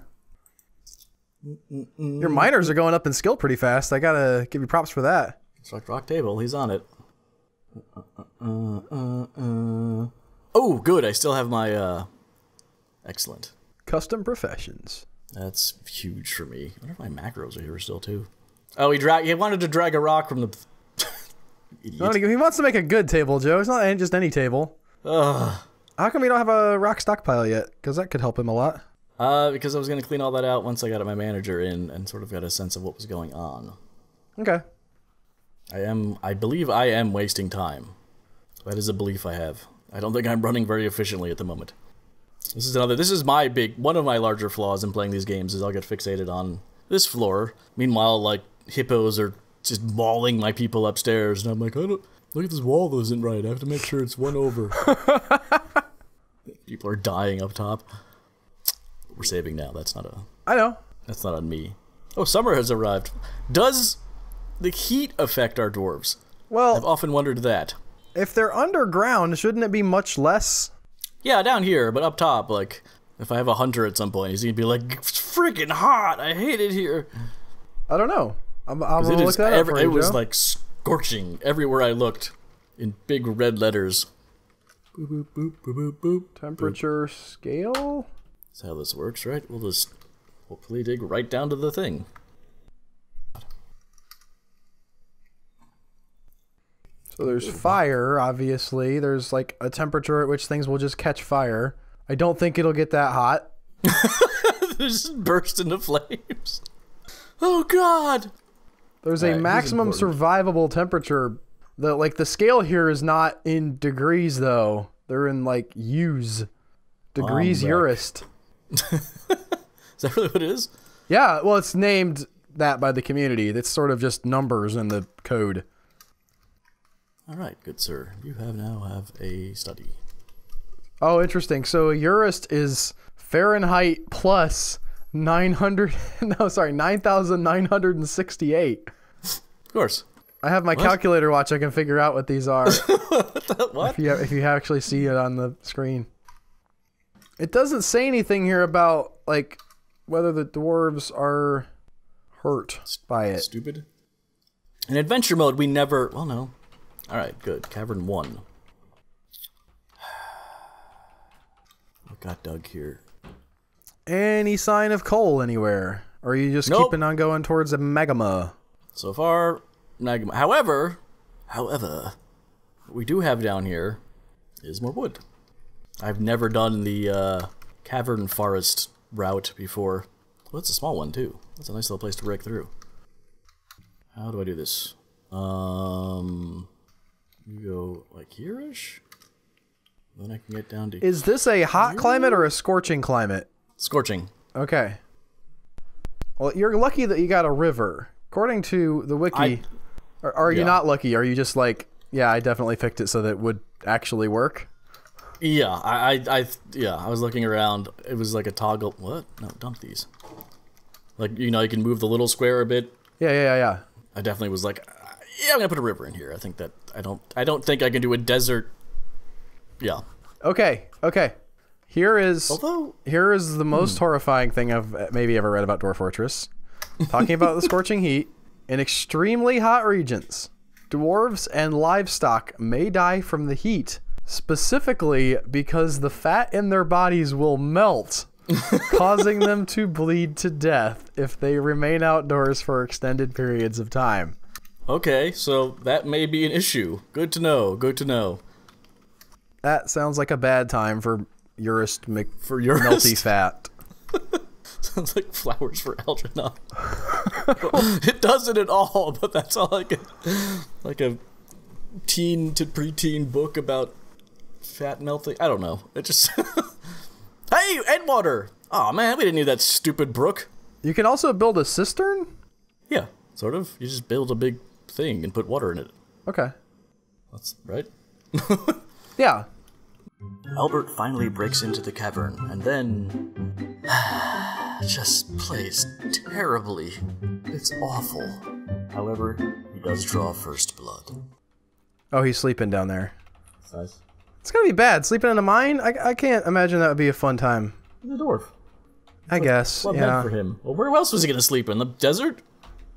Your miners are going up in skill pretty fast. I gotta give you props for that.
Construct rock table. He's on it. Oh, good. I still have my, excellent.
Custom professions.
That's huge for me. I wonder if my macros are here still, too. Oh, he wanted to drag a rock from the...
He wants to make a good table, Joe. It's not just any table. How come we don't have a rock stockpile yet? Because that could help him a lot.
Because I was going to clean all that out once I got my manager in and sort of got a sense of what was going on.
Okay.
I believe I am wasting time. That is a belief I have. I don't think I'm running very efficiently at the moment. This is one of my larger flaws in playing these games is I'll get fixated on this floor. Meanwhile, like, hippos are just mauling my people upstairs, and I'm like, look at this wall that isn't right. I have to make sure it's one over. People are dying up top. We're saving now.
I know.
That's not on me. Oh, summer has arrived. Does the heat affect our dwarves?
Well,
I've often wondered that.
If they're underground, shouldn't it be much less?
Yeah, down here, but up top, like, if I have a hunter at some point, he's gonna be like, it's freaking hot, I hate it here.
I don't know. I'm gonna look that up for you,
It was
Joe.
like scorching everywhere I looked in big red letters. Boop, boop, boop, boop, boop, boop.
Temperature scale?
That's how this works, right? We'll just hopefully dig right down to the thing.
So there's fire, obviously. There's like a temperature at which things will just catch fire. I don't think it'll get that hot.
Just burst into flames. Oh god!
There's a maximum survivable temperature. The scale here is not in degrees though. They're in like U's. Degrees Eurist.
Is that really what it is?
Yeah, well it's named that by the community. It's sort of just numbers in the code.
Alright, good sir. You now have a study.
Oh, interesting. So Eurist is Fahrenheit plus 9,968.
Of course.
I have my calculator watch. I can figure out what these are.
What?
If you actually see it on the screen. It doesn't say anything here about, like, whether the dwarves are hurt by it.
Stupid. In adventure mode, we never... Well, no. Alright, good. Cavern 1. What got dug here?
Any sign of coal anywhere? Or are you just keeping on going towards a magma?
So far, magma. However, what we do have down here is more wood. I've never done the cavern forest route before. Well, that's a small one, too. That's a nice little place to break through. How do I do this? You go like here-ish? Then I can get down to...
Is this a hot climate or a scorching climate?
Scorching.
Okay. Well, you're lucky that you got a river. According to the wiki, are you not lucky? Are you just like, yeah, I definitely picked it so that it would actually work?
Yeah, I was looking around. It was like a toggle. What? No, dump these. Like, you know, you can move the little square a bit.
Yeah.
I definitely was like, yeah, I'm gonna put a river in here. I think that I don't think I can do a desert. Yeah.
Okay. Here is the most horrifying thing I've maybe ever read about Dwarf Fortress. Talking about the scorching heat in extremely hot regions, dwarves and livestock may die from the heat, specifically because the fat in their bodies will melt, causing them to bleed to death if they remain outdoors for extended periods of time.
Okay, so that may be an issue. Good to know. Good to know.
That sounds like a bad time for Eurist melty fat.
Sounds like flowers for Algernon. It doesn't at all, but that's all like a teen to preteen book about fat melting. I don't know. It just hey, Edgewater! Oh man, we didn't need that stupid brook.
You can also build a cistern?
Yeah, sort of. You just build a big thing and put water in it.
Okay.
That's right.
Yeah.
Albert finally breaks into the cavern, and then... just plays terribly. It's awful. However, he does draw first blood.
Oh, he's sleeping down there.
Nice.
It's gonna be bad. Sleeping in a mine? I can't imagine that would be a fun time.
He's a dwarf.
I guess,
what
yeah.
meant for him? Well, where else was he gonna sleep? In the desert?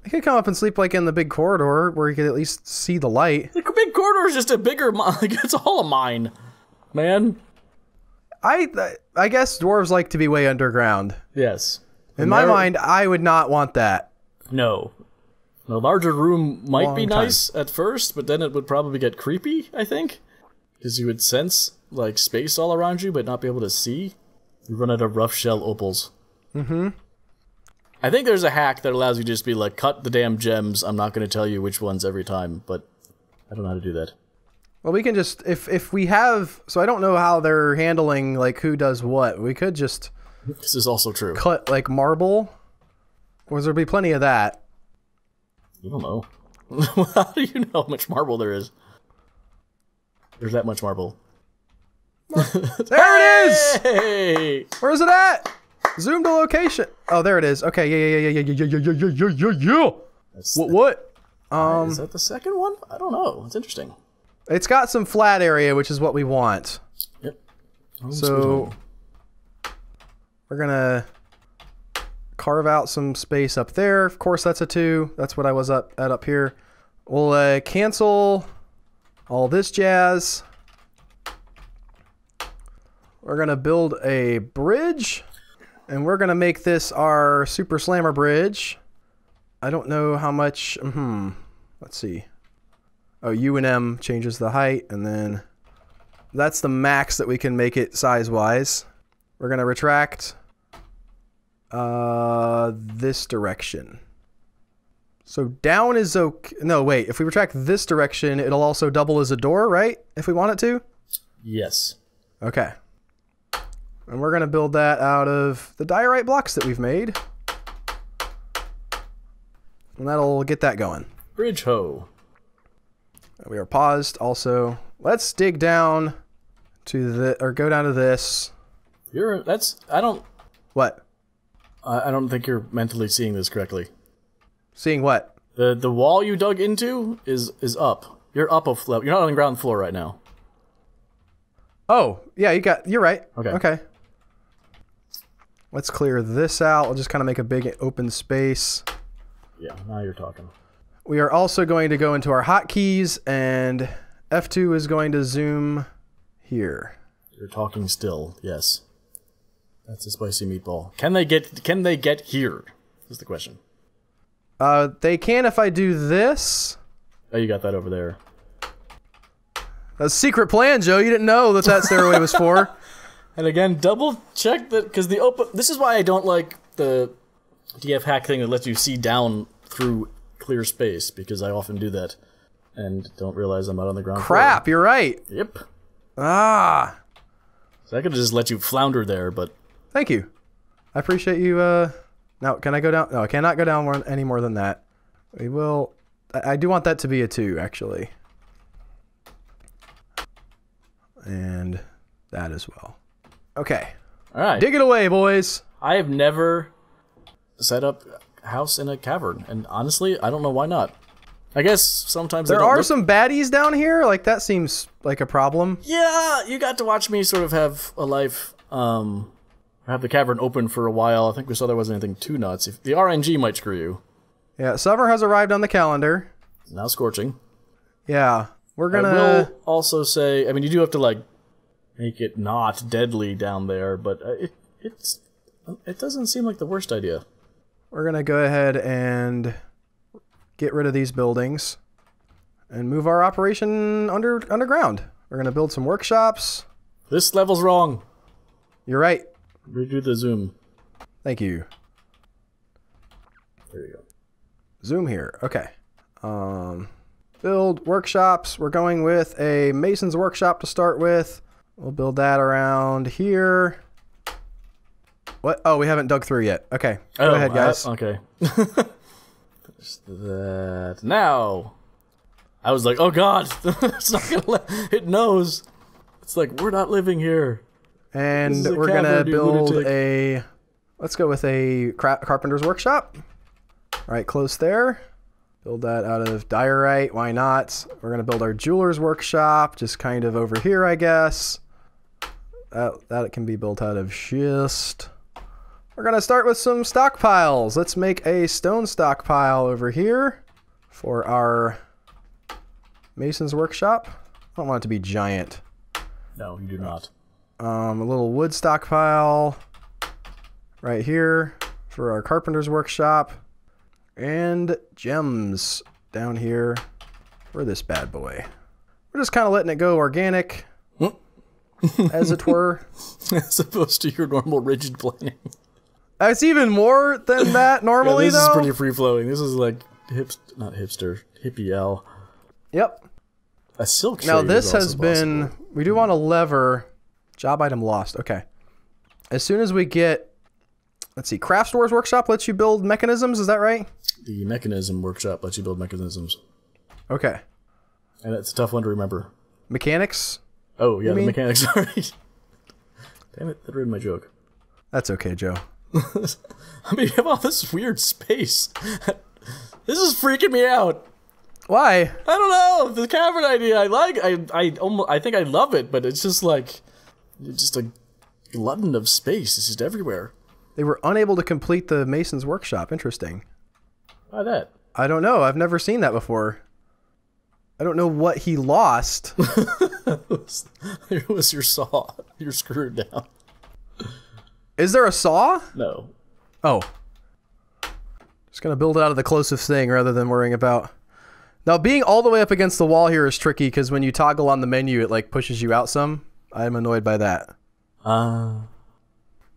I could come up and sleep like in the big corridor where you could at least see the light.
The big corridor is just a bigger mine. It's all a mine, man.
I guess dwarves like to be way underground.
Yes.
In my mind, I would not want that.
No. A larger room might be nice at first, but then it would probably get creepy, I think. Because you would sense, like, space all around you, but not be able to see. You run out of rough shell opals.
Mm-hmm.
I think there's a hack that allows you to just be like, cut the damn gems. I'm not going to tell you which ones every time, but I don't know how to do that.
Well, we can just, if we have, so I don't know how they're handling, like, who does what. We could just...
This is also true.
Cut, like, marble. Or there'll be plenty of that.
I don't know. How do you know how much marble there is? There's that much marble.
There it is!
Hey!
Where's it at? Zoom to location. Oh, there it is. Okay, yeah. What?
Is that the second one? I don't know. It's interesting.
It's got some flat area, which is what we want.
Yep.
So we're gonna carve out some space up there. Of course, that's a 2. That's what I was up here. We'll cancel all this jazz. We're gonna build a bridge, and we're gonna make this our Super Slammer bridge. I don't know how much. Let's see. Oh, U and M changes the height, and then that's the max that we can make it size-wise. We're gonna retract this direction. So down is okay. No, wait. If we retract this direction, it'll also double as a door, right? If we want it to?
Yes.
Okay. And we're gonna build that out of the diorite blocks that we've made. And that'll get that going.
Bridge hoe.
We are paused also. Let's dig down to the, or go down to this. What?
I don't think you're mentally seeing this correctly.
Seeing what?
The wall you dug into is up. You're up a level. You're not on the ground floor right now.
Oh, yeah, you're right.
Okay.
Okay. Let's clear this out. We'll just kind of make a big open space.
Yeah, now you're talking.
We are also going to go into our hotkeys, and F2 is going to zoom here.
You're talking still, yes. That's a spicy meatball. Can they get here? Is the question.
They can if I do this.
Oh, you got that over there.
That's a secret plan, Joe. You didn't know that stairway was for.
And again, double check that, because the open. This is why I don't like the DF hack thing that lets you see down through clear space, because I often do that and don't realize I'm out on the ground floor.
Crap, you're right.
Yep.
Ah.
So I could just let you flounder there, but...
Thank you. I appreciate you, Now, can I go down? No, I cannot go down any more than that. We will... I do want that to be a 2, actually. And that as well. Okay.
Alright.
Dig it away, boys!
I have never set up a house in a cavern, and honestly, I don't know why not. I guess sometimes
there are some baddies down here. Like, that seems like a problem.
Yeah, you got to watch me sort of have a life, have the cavern open for a while. I think we saw there wasn't anything too nuts. If the RNG might screw you.
Yeah, summer has arrived on the calendar.
Now scorching.
Yeah, we're gonna...
I will also say, I mean, you do have to, like, make it not deadly down there, but it doesn't seem like the worst idea.
We're gonna go ahead and get rid of these buildings and move our operation underground. We're gonna build some workshops.
This level's wrong.
You're right.
Redo the zoom.
Thank you.
There you go.
Zoom here. Okay. Build workshops. We're going with a mason's workshop to start with. We'll build that around here. What? Oh, we haven't dug through yet. Okay. Go ahead, guys.
Okay. That. Now. I was like, oh god, it's not gonna it knows. It's like, we're not living here.
And we're gonna build a, let's go with a carpenter's workshop. All right, close there. Build that out of diorite, why not? We're gonna build our jeweler's workshop, just kind of over here, I guess. That can be built out of schist. We're gonna start with some stockpiles. Let's make a stone stockpile over here for our mason's workshop. I don't want it to be giant.
No, you do not.
A little wood stockpile right here for our carpenter's workshop. And gems down here for this bad boy. We're just kind of letting it go organic. as it were.
As opposed to your normal rigid planning.
It's even more than that normally,
this
though.
is pretty free-flowing. This is like not hipster, hippie L.
Yep.
A silk trade.
Now this
is
has
also
been...
possible.
We do want a lever. Job item lost. Okay. As soon as we get... Let's see. Craft Stores Workshop lets you build mechanisms. Is that right?
The mechanism workshop lets you build mechanisms.
Okay.
And it's a tough one to remember.
Mechanics?
Oh, yeah, the mechanics. Sorry. Damn it, that ruined my joke.
That's okay, Joe.
I mean, you have all this weird space. This is freaking me out.
Why?
I don't know. The cavern idea, I think I love it, but it's just like, just a glutton of space. It's just everywhere.
They were unable to complete the Mason's Workshop. Interesting.
Why that?
I don't know. I've never seen that before. I don't know what he lost.
It was your saw. You're screwed now.
Is there a saw?
No.
Oh. Just gonna build it out of the closest thing rather than worrying about... Now, being all the way up against the wall here is tricky because when you toggle on the menu, it like pushes you out some. I'm annoyed by that.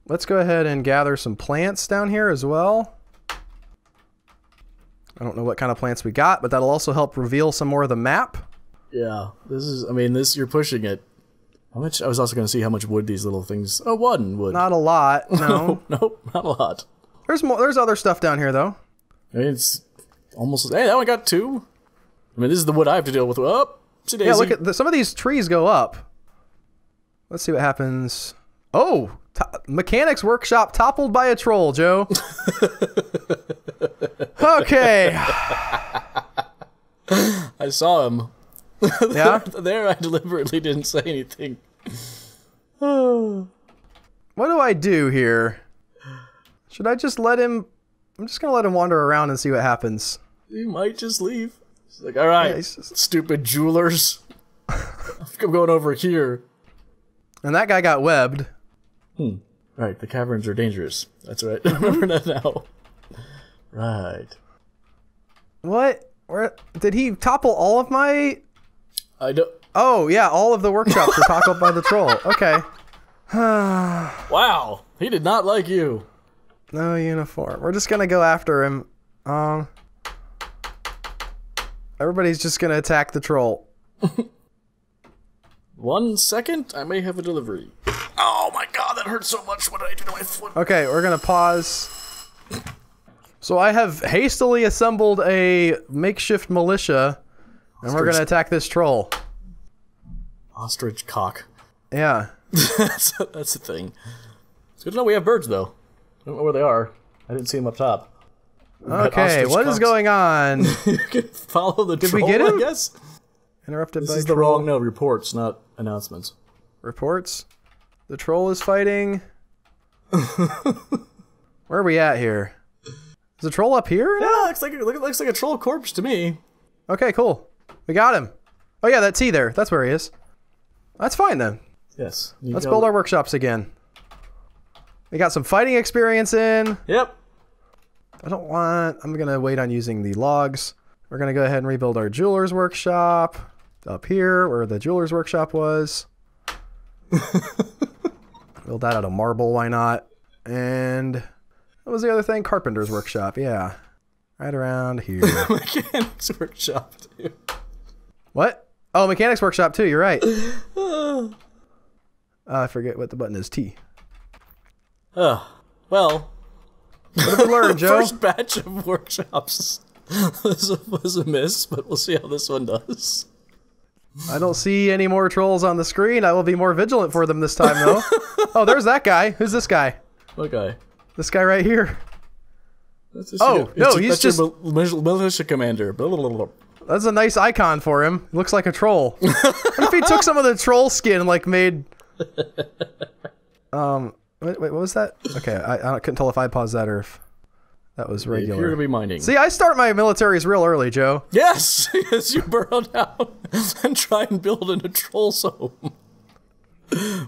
Let's go ahead and gather some plants down here as well. I don't know what kind of plants we got, but that'll also help reveal some more of the map.
Yeah, this is, I mean, you're pushing it. How much, I was also going to see how much wood these little things, oh, one wood.
Not a lot, no.
Nope, not a lot.
There's more, there's other stuff down here, though.
I mean, it's almost, hey, that one got 2. I mean, this is the wood I have to deal with. Oh,
yeah, look at, some of these trees go up. Let's see what happens. Oh, Mechanics Workshop toppled by a troll, Joe. Okay.
I saw him.
Yeah?
There, I deliberately didn't say anything.
What do I do here? Should I just let him... I'm just gonna let him wander around and see what happens.
You might just leave. It's like, alright,
Yeah,
stupid jewelers. I'm going over here.
And that guy got webbed.
Right, the caverns are dangerous. That's right. Remember that now. Right.
What? Where did he topple all of my...
I don't...
Oh, yeah, all of the workshops were toppled by the troll. Okay.
Wow, he did not like you.
No uniform. We're just gonna go after him. Everybody's just gonna attack the troll.
1 second, I may have a delivery. Oh my god, that hurt so much. What did I do to my foot?
Okay, we're gonna pause. So I have hastily assembled a makeshift militia, and we're gonna attack this troll.
Ostrich cock.
Yeah.
That's the thing. It's good to know we have birds, though. I don't know where they are. I didn't see them up top.
Okay, what is going on?
You can follow the troll,
we get him?
I guess?
Interrupted by
This is the
troll.
wrong, no, reports, not announcements.
Reports? The troll is fighting. Where are we at here? Is the troll up here?
Yeah, looks like a troll corpse to me.
Okay, cool. We got him. Oh yeah, that T there. That's where he is. That's fine then.
Yes.
Let's build our workshops again. We got some fighting experience in.
Yep.
I'm gonna wait on using the logs. We're gonna go ahead and rebuild our jeweler's workshop. Up here, where the jeweler's workshop was. Build that out of marble, why not? And what was the other thing? Carpenter's workshop, yeah. Right around here.
Mechanics workshop, too.
What? Oh, mechanics workshop too, you're right. I forget what the button is, T.
Well.
What did we learn, Joe?
First batch of workshops was a miss, but we'll see how this one does.
I don't see any more trolls on the screen. I will be more vigilant for them this time, though. Oh, there's that guy. Who's this guy?
What guy?
This guy right here.
Oh,
no, he's just...
your militia commander.
That's a nice icon for him. Looks like a troll. What if he took some of the troll skin and, like, made... Wait, what was that? Okay, I couldn't tell if I paused that or if that was regular.
You're to be mining.
See, I start my militaries real early, Joe.
Yes! Yes, you burrow down and try and build in a troll's home.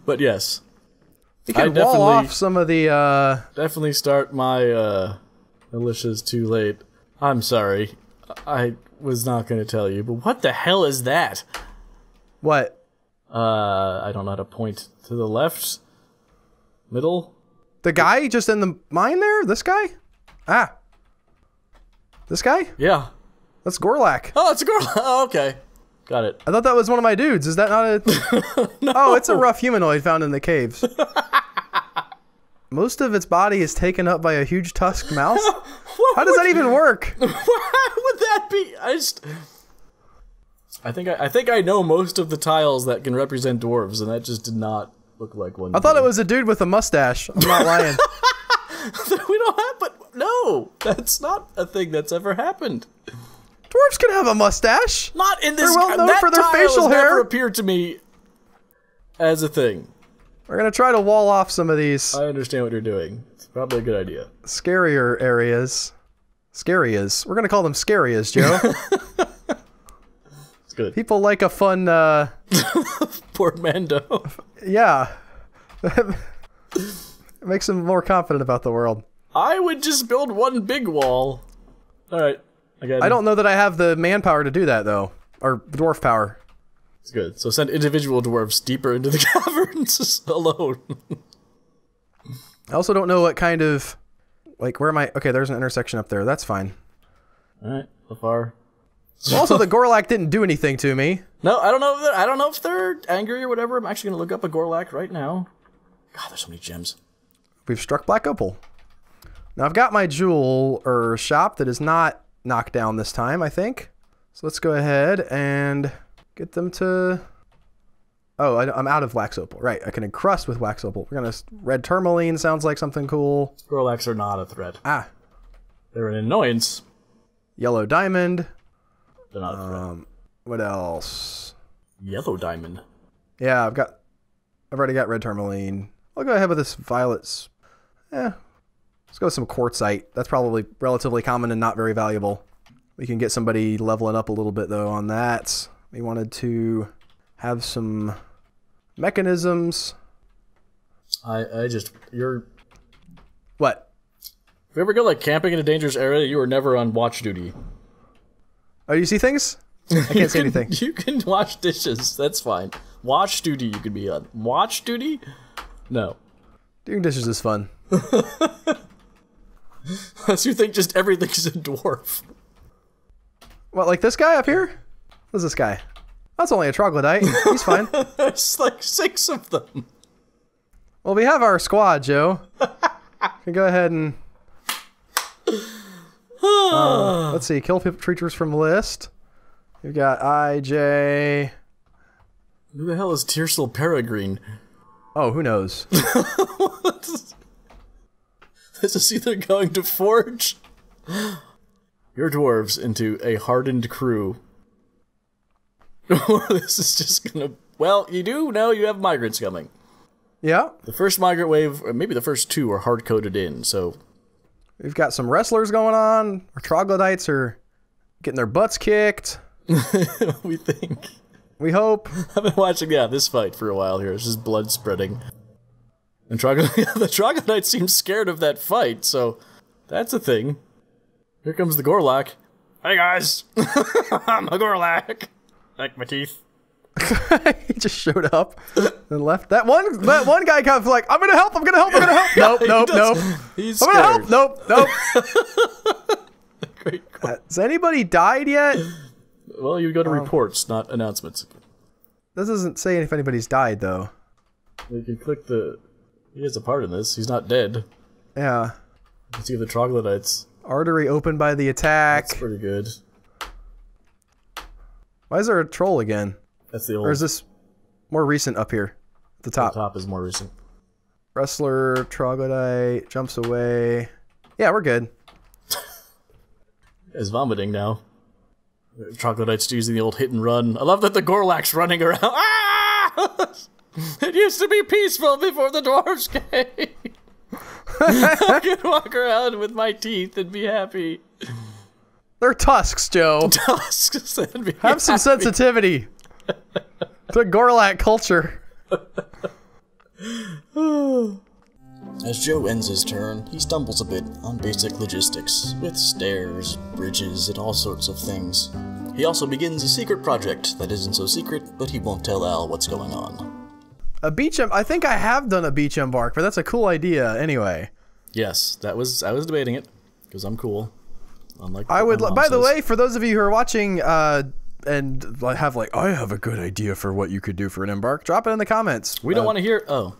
But yes.
You can wall off some of the,
Definitely start my, militias too late. I'm sorry. I was not going to tell you, but what the hell is that?
What?
I don't know how to point to the left. Middle?
The guy just in the mine there? This guy? Ah. This guy?
Yeah.
That's Gorlak.
Oh, it's a Gorlak. Oh, okay. Got it.
I thought that was one of my dudes. Is that not a...
No.
Oh, it's a rough humanoid found in the caves. Most of its body is taken up by a huge tusked mouse? How does that even work?
What would that be? I think I know most of the tiles that can represent dwarves, and that just did not look like one.
I thought it was a dude with a mustache. I'm not lying.
We don't have, but no, that's not a thing that's ever happened.
Dwarves can have a mustache.
Not in this.
They're well known
that
for their
tile
facial
has
hair.
never appeared to me as a thing.
We're gonna try to wall off some of these
I understand what you're doing. It's probably a good idea.
scarier areas. Scarias. We're gonna call them scarias, Joe.
It's good.
People like a fun,
Portmanteau.
yeah. It makes them more confident about the world.
I would just build one big wall. All right.
I don't know that I have the manpower to do that, though. Or dwarf power.
It's good. So send individual dwarves deeper into the caverns alone.
I also don't know what kind of... Like, where am I... Okay, there's an intersection up there. That's fine.
Alright, so far.
Also, the Gorlak didn't do anything to me.
No, I don't know if they're angry or whatever. I'm actually gonna look up a Gorlak right now. God, there's so many gems.
We've struck Black Opal. Now, I've got my jewel, or shop, that is not knocked down this time, I think. So let's go ahead and get them to... Oh, I'm out of wax opal. Right, I can encrust with wax opal. We're gonna... Red tourmaline sounds like something cool.
Gorlaks are not a threat.
Ah.
They're an annoyance.
Yellow diamond.
They're not a threat.
What else?
Yellow diamond.
Yeah, I've already got red tourmaline. I'll go ahead with this violets. Let's go with some quartzite. That's probably relatively common and not very valuable. We can get somebody leveling up a little bit, though, on that. We wanted to have some mechanisms.
You're...
What?
If you ever go, like, camping in a dangerous area, you are never on watch duty.
Oh, you see things? I can't see anything.
You can wash dishes. That's fine. Watch duty you could be on. Watch duty? No.
Doing dishes is fun.
Unless you think just everything's a dwarf.
What, like this guy up here? What's this guy? That's only a troglodyte. He's fine.
There's like 6 of them.
Well, we have our squad, Joe. We go ahead and... let's see. Kill creatures from list. We've got IJ.
Who the hell is Tiercel Peregrine?
Oh, who knows?
This is either going to forge your dwarves into a hardened crew, or this is just gonna... Well, you do know you have migrants coming.
Yeah.
The first migrant wave, or maybe the first 2, are hard-coded in, so...
We've got some wrestlers going on. Our troglodytes are getting their butts kicked.
We think.
We hope.
I've been watching, this fight for a while here. It's just blood spreading. And the troglodyte seems scared of that fight, so that's a thing. Here comes the Gorlak. Hey guys! I'm a Gorlak! Like my teeth.
He just showed up and left. That one guy kind of like, I'm gonna help, I'm gonna help, I'm gonna help. Nope.
He's
I'm
scared.
gonna help. Nope.
Great.
Has anybody died yet?
Well, you go to reports, not announcements.
This doesn't say if anybody's died, though.
You can click the... He has a part in this. He's not dead.
Yeah.
You can see the troglodytes.
Artery opened by the attack.
That's pretty good.
Why is there a troll again?
That's the old...
Or is this more recent up here? At the top.
The top is more recent.
Wrestler, troglodyte, jumps away. Yeah, we're good.
Is vomiting now. Troglodyte's using the old hit and run. I love that the Gorlak's running around. Ah! It used to be peaceful before the dwarves came. I could walk around with my teeth and be happy.
They're tusks, Joe.
Tusks and be
Have some sensitivity to Gorlak culture.
As Joe ends his turn, he stumbles a bit on basic logistics, with stairs, bridges, and all sorts of things. He also begins a secret project that isn't so secret, but he won't tell Al what's going on.
A beach I think I have done a beach embark, but that's a cool idea anyway.
Yes, I was debating it, because I'm cool. Unlike
I would, by the way, for those of you who are watching, and have like, I have a good idea for what you could do for an embark, drop it in the comments.
We don't want to hear, oh.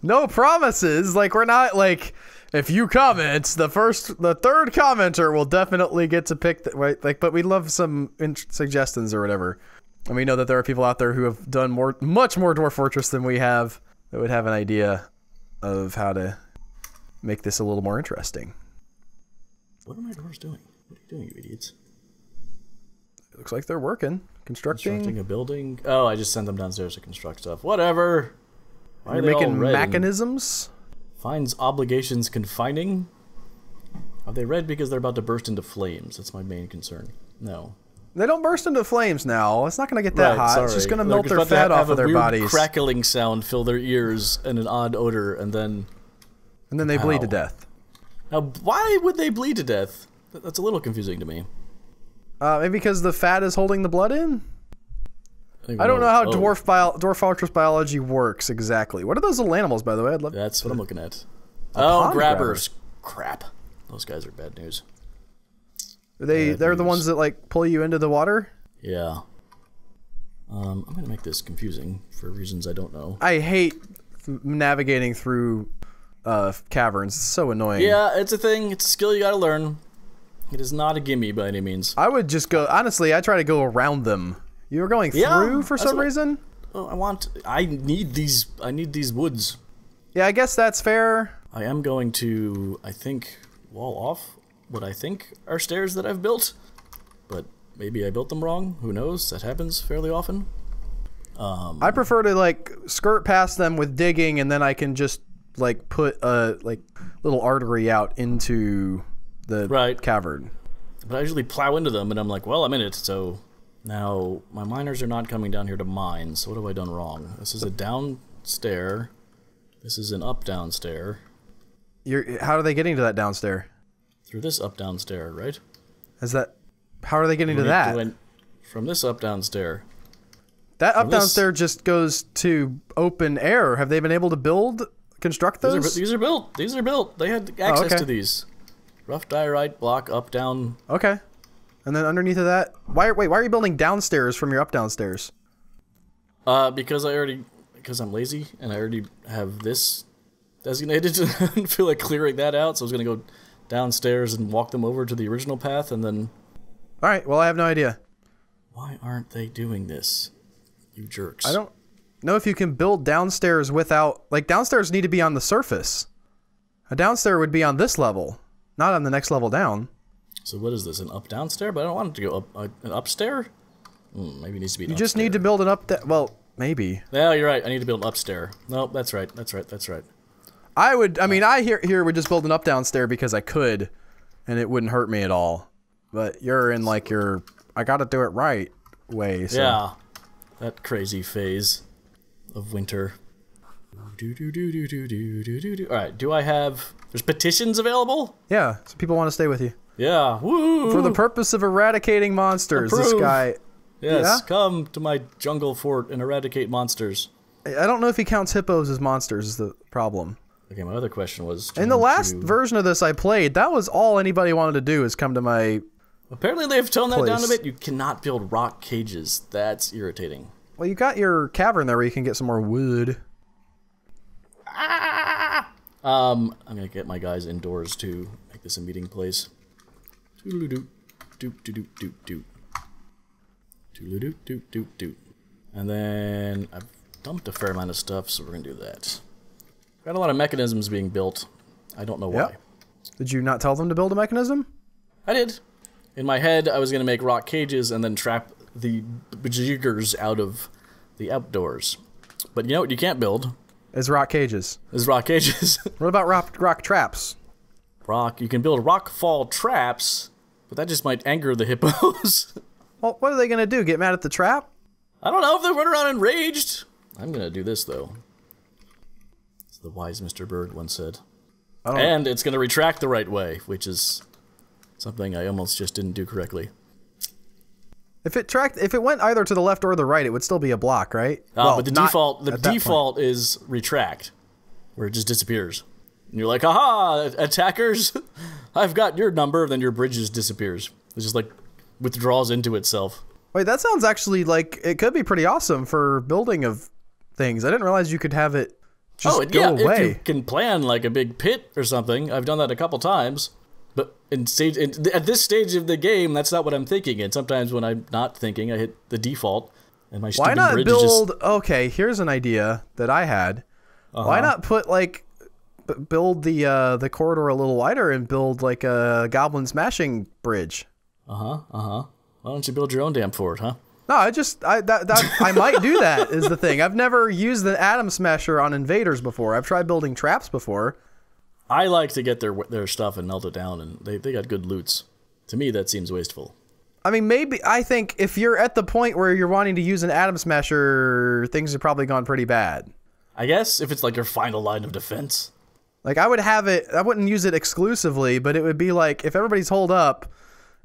No promises, like we're not like, if you comment, the third commenter will definitely get to pick, right? Like, but we love some suggestions or whatever. And we know that there are people out there who have done much more Dwarf Fortress than we have, that would have an idea of how to make this a little more interesting.
What are my dwarves doing? What are you doing, you idiots?
It looks like they're working. Constructing
a building. Oh, I just sent them downstairs to construct stuff. Whatever. Why
You're making mechanisms?
Finds obligations confining? Are they red because they're about to burst into flames? That's my main concern. No.
They don't burst into flames now. It's not going to get that hot. Sorry. It's just going to melt their fat off of their bodies.
Crackling sound fill their ears and an odd odor, and then
they bleed to death.
Now, why would they bleed to death? That's a little confusing to me.
Maybe because the fat is holding the blood in? I don't know how Dwarf Fortress biology works exactly. What are those little animals, by the way?
That's what I'm looking at. Oh, grabbers. Crap. Those guys are bad news.
They're the ones that like pull you into the water?
Yeah. I'm gonna make this confusing for reasons I don't know.
I hate navigating through caverns. It's so annoying.
Yeah, it's a thing. It's a skill you gotta learn. It is not a gimme by any means.
I would just go, honestly, I try to go around them. You were going through for some reason?
Oh, I need these woods.
Yeah, I guess that's fair.
I am going to, I think, wall off what I think are stairs that I've built. But maybe I built them wrong. Who knows? That happens fairly often.
I prefer to, like, skirt past them with digging, and then I can just, like, put a, like, little artery out into the cavern.
But I usually plow into them, and I'm like, well, I'm in it, so... Now, my miners are not coming down here to mine, so what have I done wrong? This is a down stair. This is an up-down stair.
How are they getting to that downstair?
Through this up-down stair, right?
How are they getting to that?
From this up-down stair.
That up-down stair just goes to open air. Have they been able to construct those?
These are built. These are built. They had access to these. Rough diorite block, up-down.
Okay. And then underneath of that, why are you building downstairs from your up-down stairs?
Because I'm lazy and I already have this designated. I didn't feel like clearing that out, so I was gonna go downstairs and walk them over to the original path, and then.
All right. Well, I have no idea.
Why aren't they doing this? You jerks.
I don't know if you can build downstairs without, like, downstairs need to be on the surface. A downstairs would be on this level, not on the next level down.
So what is this, an up-down stair? But I don't want it to go up, an up-stair? Maybe it needs to be an
You just need to build an well, maybe.
Yeah, you're right, I need to build an up-stair. No, that's right, that's right, that's right.
I would just build an up-down stair because I could, and it wouldn't hurt me at all. But you're in, like, I gotta do it right way, so.
Yeah, that crazy phase of winter. Alright, do I have... There's petitions available?
Yeah, so people want to stay with you.
Yeah, woo!
For the purpose of eradicating monsters, this guy...
Yes, come to my jungle fort and eradicate monsters.
I don't know if he counts hippos as monsters is the problem.
Okay, my other question was...
In the last version of this I played, that was all anybody wanted to do is come to my
Apparently they've toned that down a bit. You cannot build rock cages. That's irritating.
Well, you got your cavern there where you can get some more wood.
I'm gonna get my guys indoors to make this a meeting place. Doodle-doo, doop-doo-doop-doop-doop. Doodle-doo, doop-doop-doop. And then I've dumped a fair amount of stuff, so we're gonna do that. Got a lot of mechanisms being built. I don't know why.
Yep. Did you not tell them to build a mechanism?
I did. In my head, I was gonna make rock cages and then trap the bejiggers out of the outdoors. But you know what you can't build?
Is rock cages.
Is rock cages.
What about rock traps?
You can build rock fall traps, but that just might anger the hippos.
Well, what are they gonna do? Get mad at the trap?
I don't know if they run around enraged. I'm gonna do this though. As the wise Mr. Bird once said. And it's gonna retract the right way, which is Something I almost just didn't do correctly.
If it went either to the left or the right, it would still be a block, right?
Well, but the default is retract, where it just disappears. And you're like, aha, attackers, I've got your number, then your bridge just disappears. It just like withdraws into itself.
Wait, that sounds actually like it could be pretty awesome for building of things. I didn't realize you could have it just go away.
If you can plan like a big pit or something. I've done that a couple times. But at this stage of the game, that's not what I'm thinking. And sometimes when I'm not thinking, I hit the default, and my stupid bridge is just...
Okay, here's an idea that I had. Why not put like build the corridor a little wider and build like a goblin smashing bridge?
Why don't you build your own damn fort, huh?
No, I might do that. Is the thing. I've never used the atom smasher on invaders before. I've tried building traps before.
I like to get their stuff and melt it down, and they got good loots. To me, that seems wasteful.
I mean, I think if you're at the point where you're wanting to use an atom smasher, things have probably gone pretty bad.
I guess, if it's like your final line of defense.
Like, I wouldn't use it exclusively, but it would be like, if everybody's holed up,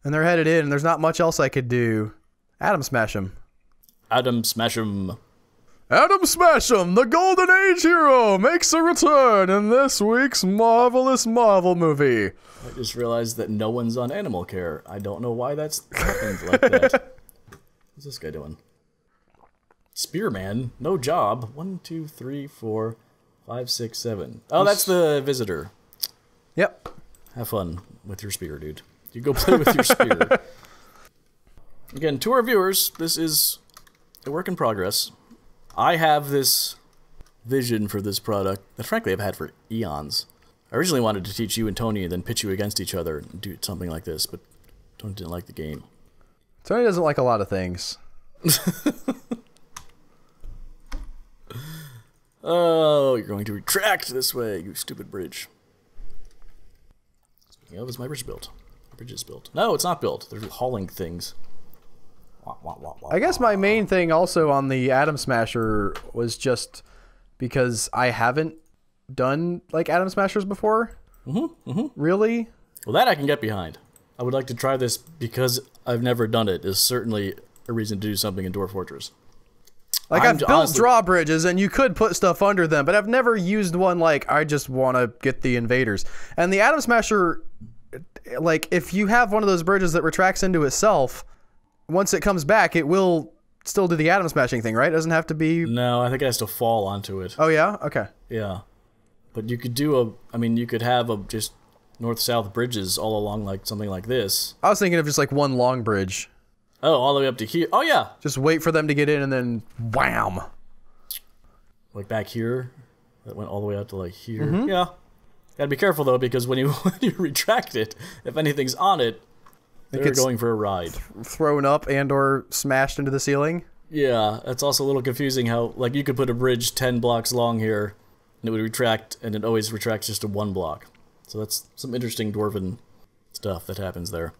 and they're headed in, and there's not much else I could do, atom smash them.
Atom smash them.
Atom Smash'em, the Golden Age hero, makes a return in this week's marvelous Marvel movie.
I just realized that no one's on animal care. I don't know why that's happened like that. What's this guy doing? Spearman, no job. 1, 2, 3, 4, 5, 6, 7. Oh, that's the visitor.
Yep.
Have fun with your spear, dude. You go play with your spear. Again, to our viewers, this is a work in progress. I have this vision for this product that frankly I've had for eons. I originally wanted to teach you and Tony and then pitch you against each other and do something like this, but Tony didn't like the game.
Tony doesn't like a lot of things.
Oh, you're going to retract this way, you stupid bridge. Speaking of, is my bridge built? My bridge is built. No, it's not built. They're hauling things.
I guess my main thing also on the Atom Smasher was just because I haven't done like Atom Smashers before. Really?
Well, that I can get behind. I would like to try this because I've never done it is certainly a reason to do something in Dwarf Fortress.
Like I've built drawbridges and you could put stuff under them, but I've never used one like I just want to get the invaders. And the Atom Smasher, like if you have one of those bridges that retracts into itself, once it comes back, it will still do the atom smashing thing, right? It doesn't have to be...
No, I think it has to fall onto it.
Oh, yeah? Okay.
Yeah. But you could do you could have just north-south bridges all along like something like this.
I was thinking of just like one long bridge.
Oh, all the way up to here. Oh, yeah.
Just wait for them to get in and then wham.
Like back here? That went all the way out to like here? Yeah. Gotta be careful, though, because when you retract it, if anything's on it, they're going for a ride.
Thrown up and or smashed into the ceiling?
Yeah, it's also a little confusing how, like, you could put a bridge 10 blocks long here, and it would retract, and it always retracts just to 1 block. So that's some interesting dwarven stuff that happens there.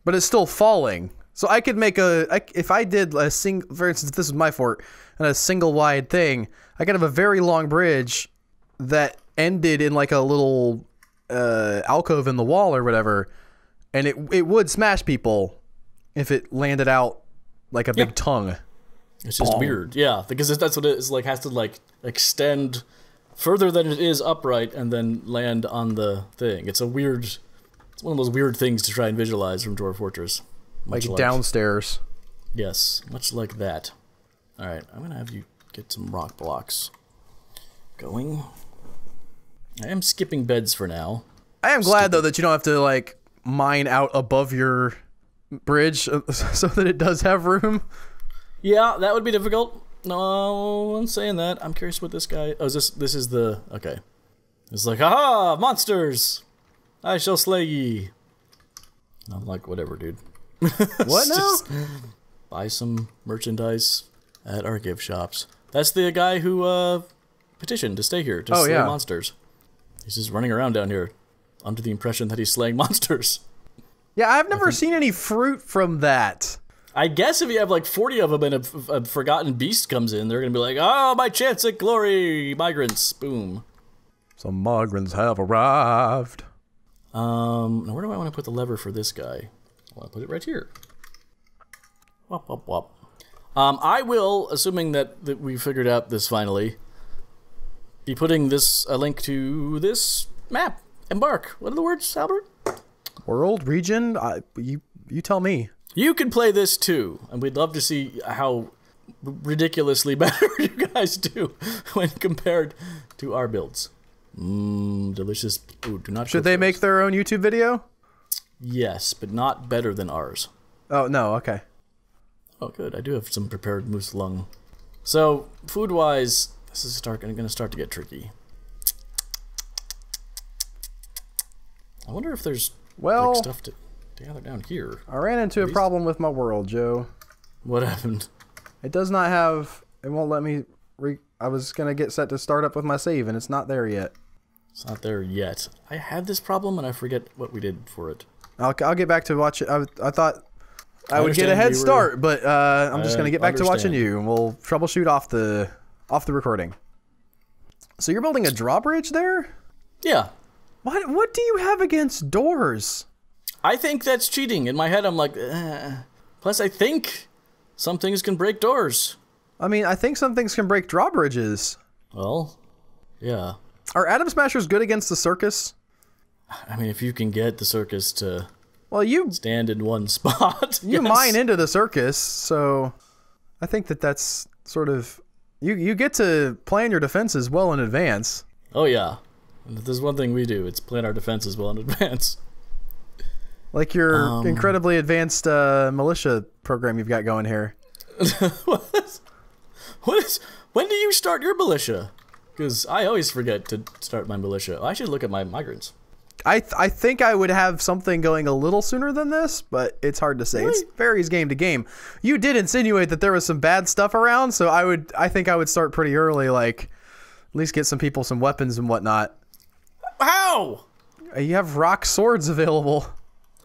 But it's still falling. So I could make if I did a single, for instance, this is my fort, and a single wide thing, I could have a very long bridge that ended in like a little alcove in the wall or whatever, and it would smash people if it landed out like a big tongue.
It's just weird, yeah, because that's what it is. Like, has to like extend further than it is upright and then land on the thing. It's one of those weird things to try and visualize from Dwarf Fortress.
Like downstairs.
Yes, much like that. All right, I'm gonna have you get some rock blocks going. I am skipping beds for now.
I am glad though that you don't have to like mine out above your bridge so that it does have room.
Yeah, that would be difficult. No, I'm saying that. I'm curious what this guy... Oh, this is the... Okay. It's like, aha, monsters! I shall slay ye. I'm like, whatever, dude.
What now?
Just buy some merchandise at our gift shops. That's the guy who petitioned to stay here to slay monsters. He's just running around down here under the impression that he's slaying monsters.
Yeah, I've never seen any fruit from that.
I guess if you have like 40 of them and a forgotten beast comes in, they're going to be like, oh, my chance at glory, migrants, boom.
Some migrants have arrived.
Now where do I want to put the lever for this guy? I want to put it right here. Wop, wop, wop. I will, assuming that we figured out this finally, be putting this a link to this map. Embark. What are the words, Albert?
World, region, you tell me.
You can play this too, and we'd love to see how ridiculously better you guys do when compared to our builds. Delicious. Ooh, do not.
Should they make their own YouTube video? Yes,
but not better than ours.
Oh no, okay.
Oh, good. I do have some prepared moose lung. So, food-wise, this is going to start to get tricky. I wonder if there's like, stuff to gather down here.
I ran into a problem with my world, Joe.
What happened?
It does not have. It won't let me. I was gonna get set to start up with my save, and it's not there yet.
It's not there yet. I had this problem, and I forget what we did for it.
I'll get back to watch it. I thought I would get a head start, but I'm just gonna get back to watching you, and we'll troubleshoot off the recording. So you're building a drawbridge there?
Yeah.
What do you have against doors?
I think that's cheating. In my head, I'm like, plus I think some things can break doors.
I mean, I think some things can break drawbridges.
Well, yeah.
Are Atom Smashers good against the circus?
I mean, if you can get the circus to stand in one spot.
You mine into the circus, so I think that's sort of... You get to plan your defenses well in advance.
Oh, yeah. And if there's one thing we do, it's plan our defenses well in advance.
Like your incredibly advanced militia program you've got going here.
When do you start your militia? Because I always forget to start my militia. I should look at my migrants.
I think I would have something going a little sooner than this, but it's hard to say. Really? It varies game to game. You did insinuate that there was some bad stuff around, so I think I would start pretty early, like at least get some people some weapons and whatnot.
How?
You have rock swords available.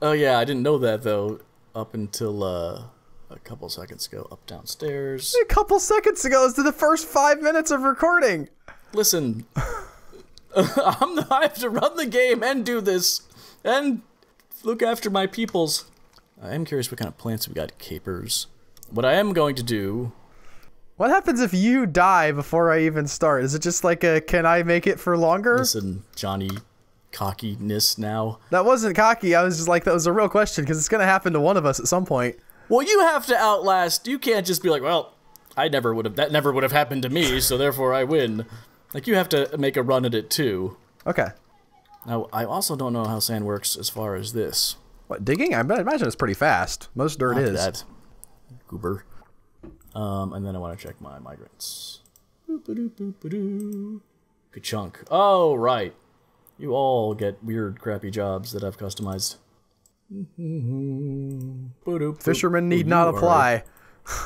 Oh yeah, I didn't know that though. Up until a couple seconds ago, up downstairs.
A couple seconds ago is the first 5 minutes of recording.
Listen, I have to run the game and do this and look after my peoples. I am curious what kind of plants we got. Capers. What I am going to do.
What happens if you die before I even start? Is it just like a can I make it for longer?
Listen, Johnny. Cockiness now.
That wasn't cocky. I was just like, that was a real question because it's going to happen to one of us at some point.
Well, you have to outlast. You can't just be like, well, that never would have happened to me, so therefore I win. Like, you have to make a run at it too.
Okay.
Now, I also don't know how sand works as far as this.
What, digging? I imagine it's pretty fast. Most dirt is.
That. Goober. And then I want to check my migrants. Good chunk. Oh, right. You all get weird, crappy jobs that I've customized.
Fishermen need not apply,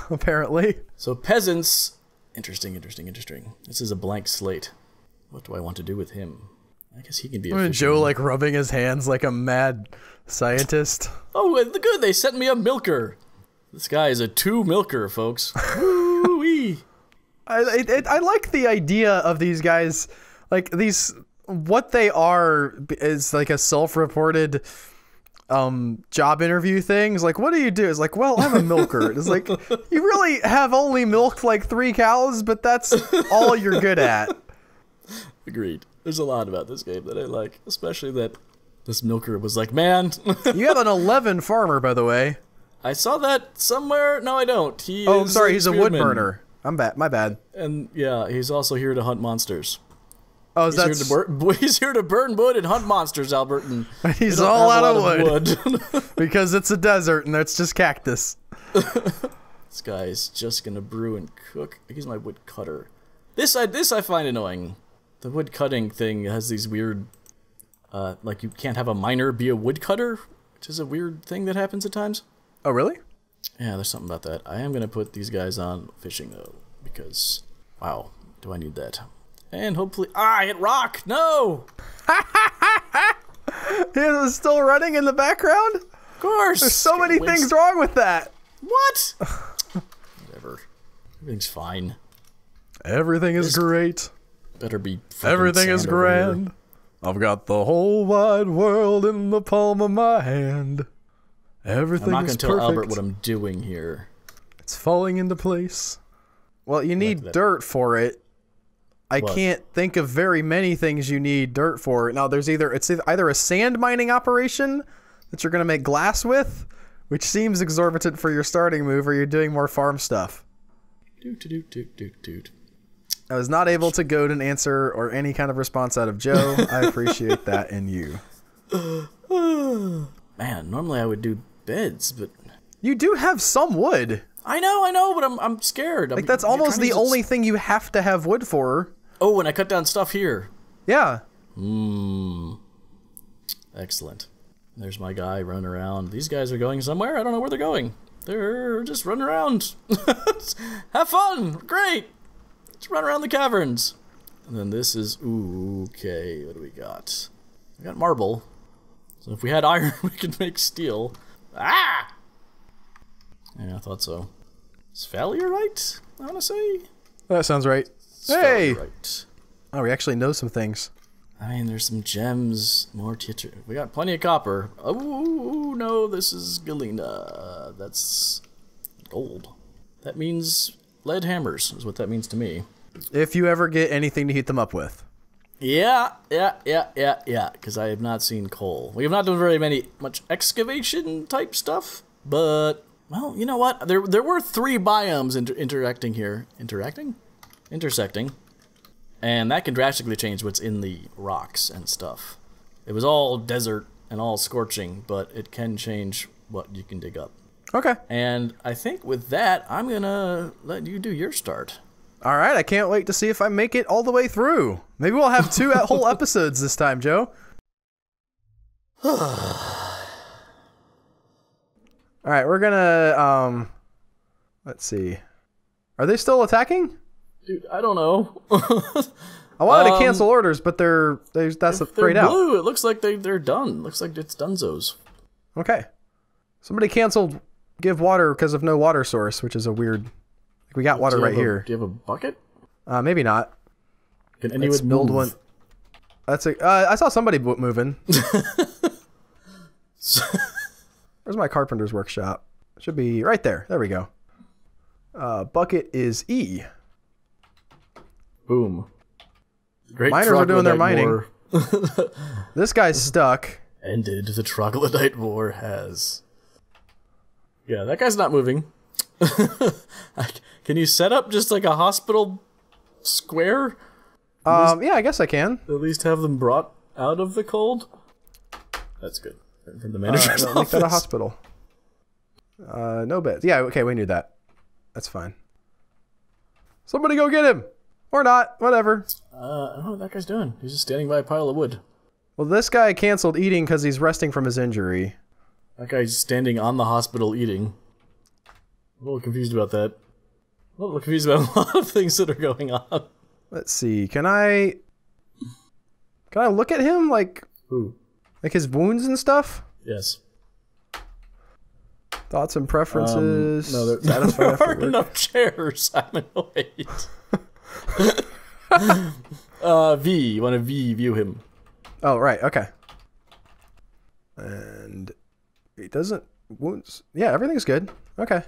apparently.
So peasants... Interesting. This is a blank slate. What do I want to do with him? I guess he can be a fisherman.
Joe, like, rubbing his hands like a mad scientist.
Oh, good, they sent me a milker. This guy is a 2 milker, folks. Woo-wee.
I like the idea of these guys, like, these... What they are is like a self-reported job interview thing. It's like, what do you do? It's like, well, I'm a milker. It's like, you really have only milked like 3 cows, but that's all you're good at.
Agreed. There's a lot about this game that I like, especially that this milker was like, man.
You have an 11 farmer, by the way.
I saw that somewhere. No, I don't.
I'm sorry. He's a wood burner. My bad.
And yeah, he's also here to hunt monsters.
Oh,
he's here to burn wood and hunt monsters, Albert. And
he's all out of wood. Because it's a desert and it's just cactus.
This guy is just gonna brew and cook. I use my wood cutter. This I find annoying. The wood cutting thing has these weird, like you can't have a miner be a wood cutter, which is a weird thing that happens at times.
Oh, really?
Yeah, there's something about that. I am gonna put these guys on fishing though, because wow, do I need that? And hopefully... I hit rock! No!
It was still running in the background?
Of course!
There's so many things wrong with that.
What? Whatever. Everything's fine.
Everything is great.
Better be...
Everything is grand. I've got the whole wide world in the palm of my hand. Everything is
I'm not
perfect.
gonna tell Albert what I'm doing here.
It's falling into place. Well, you need dirt for it. I can't think of very many things you need dirt for. Now, it's either a sand mining operation that you're going to make glass with, which seems exorbitant for your starting move, or you're doing more farm stuff. I was not able to goad an answer or any kind of response out of Joe. I appreciate that in you.
Man, normally I would do beds, but...
You do have some wood.
I know, but I'm scared.
Like, that's almost the only thing you have to have wood for.
Oh, and I cut down stuff here.
Yeah.
Excellent. There's my guy running around. These guys are going somewhere. I don't know where they're going. They're just running around. Have fun. Great. Let's run around the caverns. And then this is... Ooh, okay. What do we got? We got marble. So if we had iron, we could make steel. Ah! Yeah, I thought so. Is Failure right? I want to say.
That sounds right. Hey!
Right.
Oh, we actually know some things.
I mean, there's some gems, more teacher. We got plenty of copper. Oh, no, this is galena. That's gold. That means lead hammers, is what that means to me.
If you ever get anything to heat them up with.
Yeah, because I have not seen coal. We have not done very much excavation type stuff, but, well, you know what? There were 3 biomes intersecting. And that can drastically change what's in the rocks and stuff. It was all desert and all scorching, but it can change what you can dig up.
Okay.
And I think with that, I'm gonna let you do your start.
All right, I can't wait to see if I make it all the way through. Maybe we'll have 2 whole episodes this time, Joe. All right, we're gonna, let's see. Are they still attacking?
Dude, I don't know.
I wanted to cancel orders, but that's sprayed out.
Blue, it looks like they're done. Looks like it's dunzos. Okay.
Somebody canceled give water because of no water source, which is a weird... Like, we got water right here.
Do you have a bucket?
Maybe not.
Can anyone build one?
That's a... I saw somebody moving. Where's my carpenter's workshop? Should be right there. There we go. Bucket is E.
Boom.
Great. Miners are doing their mining. This guy's stuck.
Ended. The troglodyte war has. Yeah, that guy's not moving. Can you set up just like a hospital square?
Yeah, I guess I can.
At least have them brought out of the cold. That's good. From the manager's office.
Make that a hospital. No beds. Yeah, okay, we knew that. That's fine. Somebody go get him! Or not, whatever.
I don't know what that guy's doing. He's just standing by a pile of wood.
Well, this guy canceled eating because he's resting from his injury.
That guy's standing on the hospital eating. I'm a little confused about that. I'm a little confused about a lot of things that are going on.
Let's see, can I look at him, like...
Who?
Like his wounds and stuff?
Yes.
Thoughts and preferences.
No, there aren't enough chairs. I'm annoyed. V. You want to view him?
Oh, right. Okay. And he doesn't wounds. Yeah, everything's good. Okay.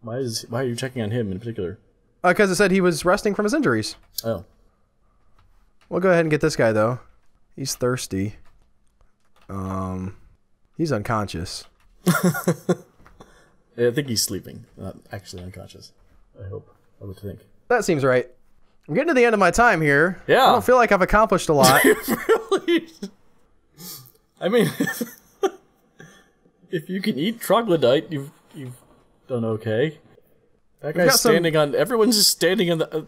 Why are you checking on him in particular?
Because it said he was resting from his injuries.
Oh.
We'll go ahead and get this guy though. He's thirsty. He's unconscious.
Yeah, I think he's sleeping, not actually unconscious. I hope. I would think.
That seems right. I'm getting to the end of my time here.
Yeah.
I don't feel like I've accomplished a lot.
Really? I mean, if you can eat troglodyte, you've done okay. That guy's standing on... Everyone's just standing in the...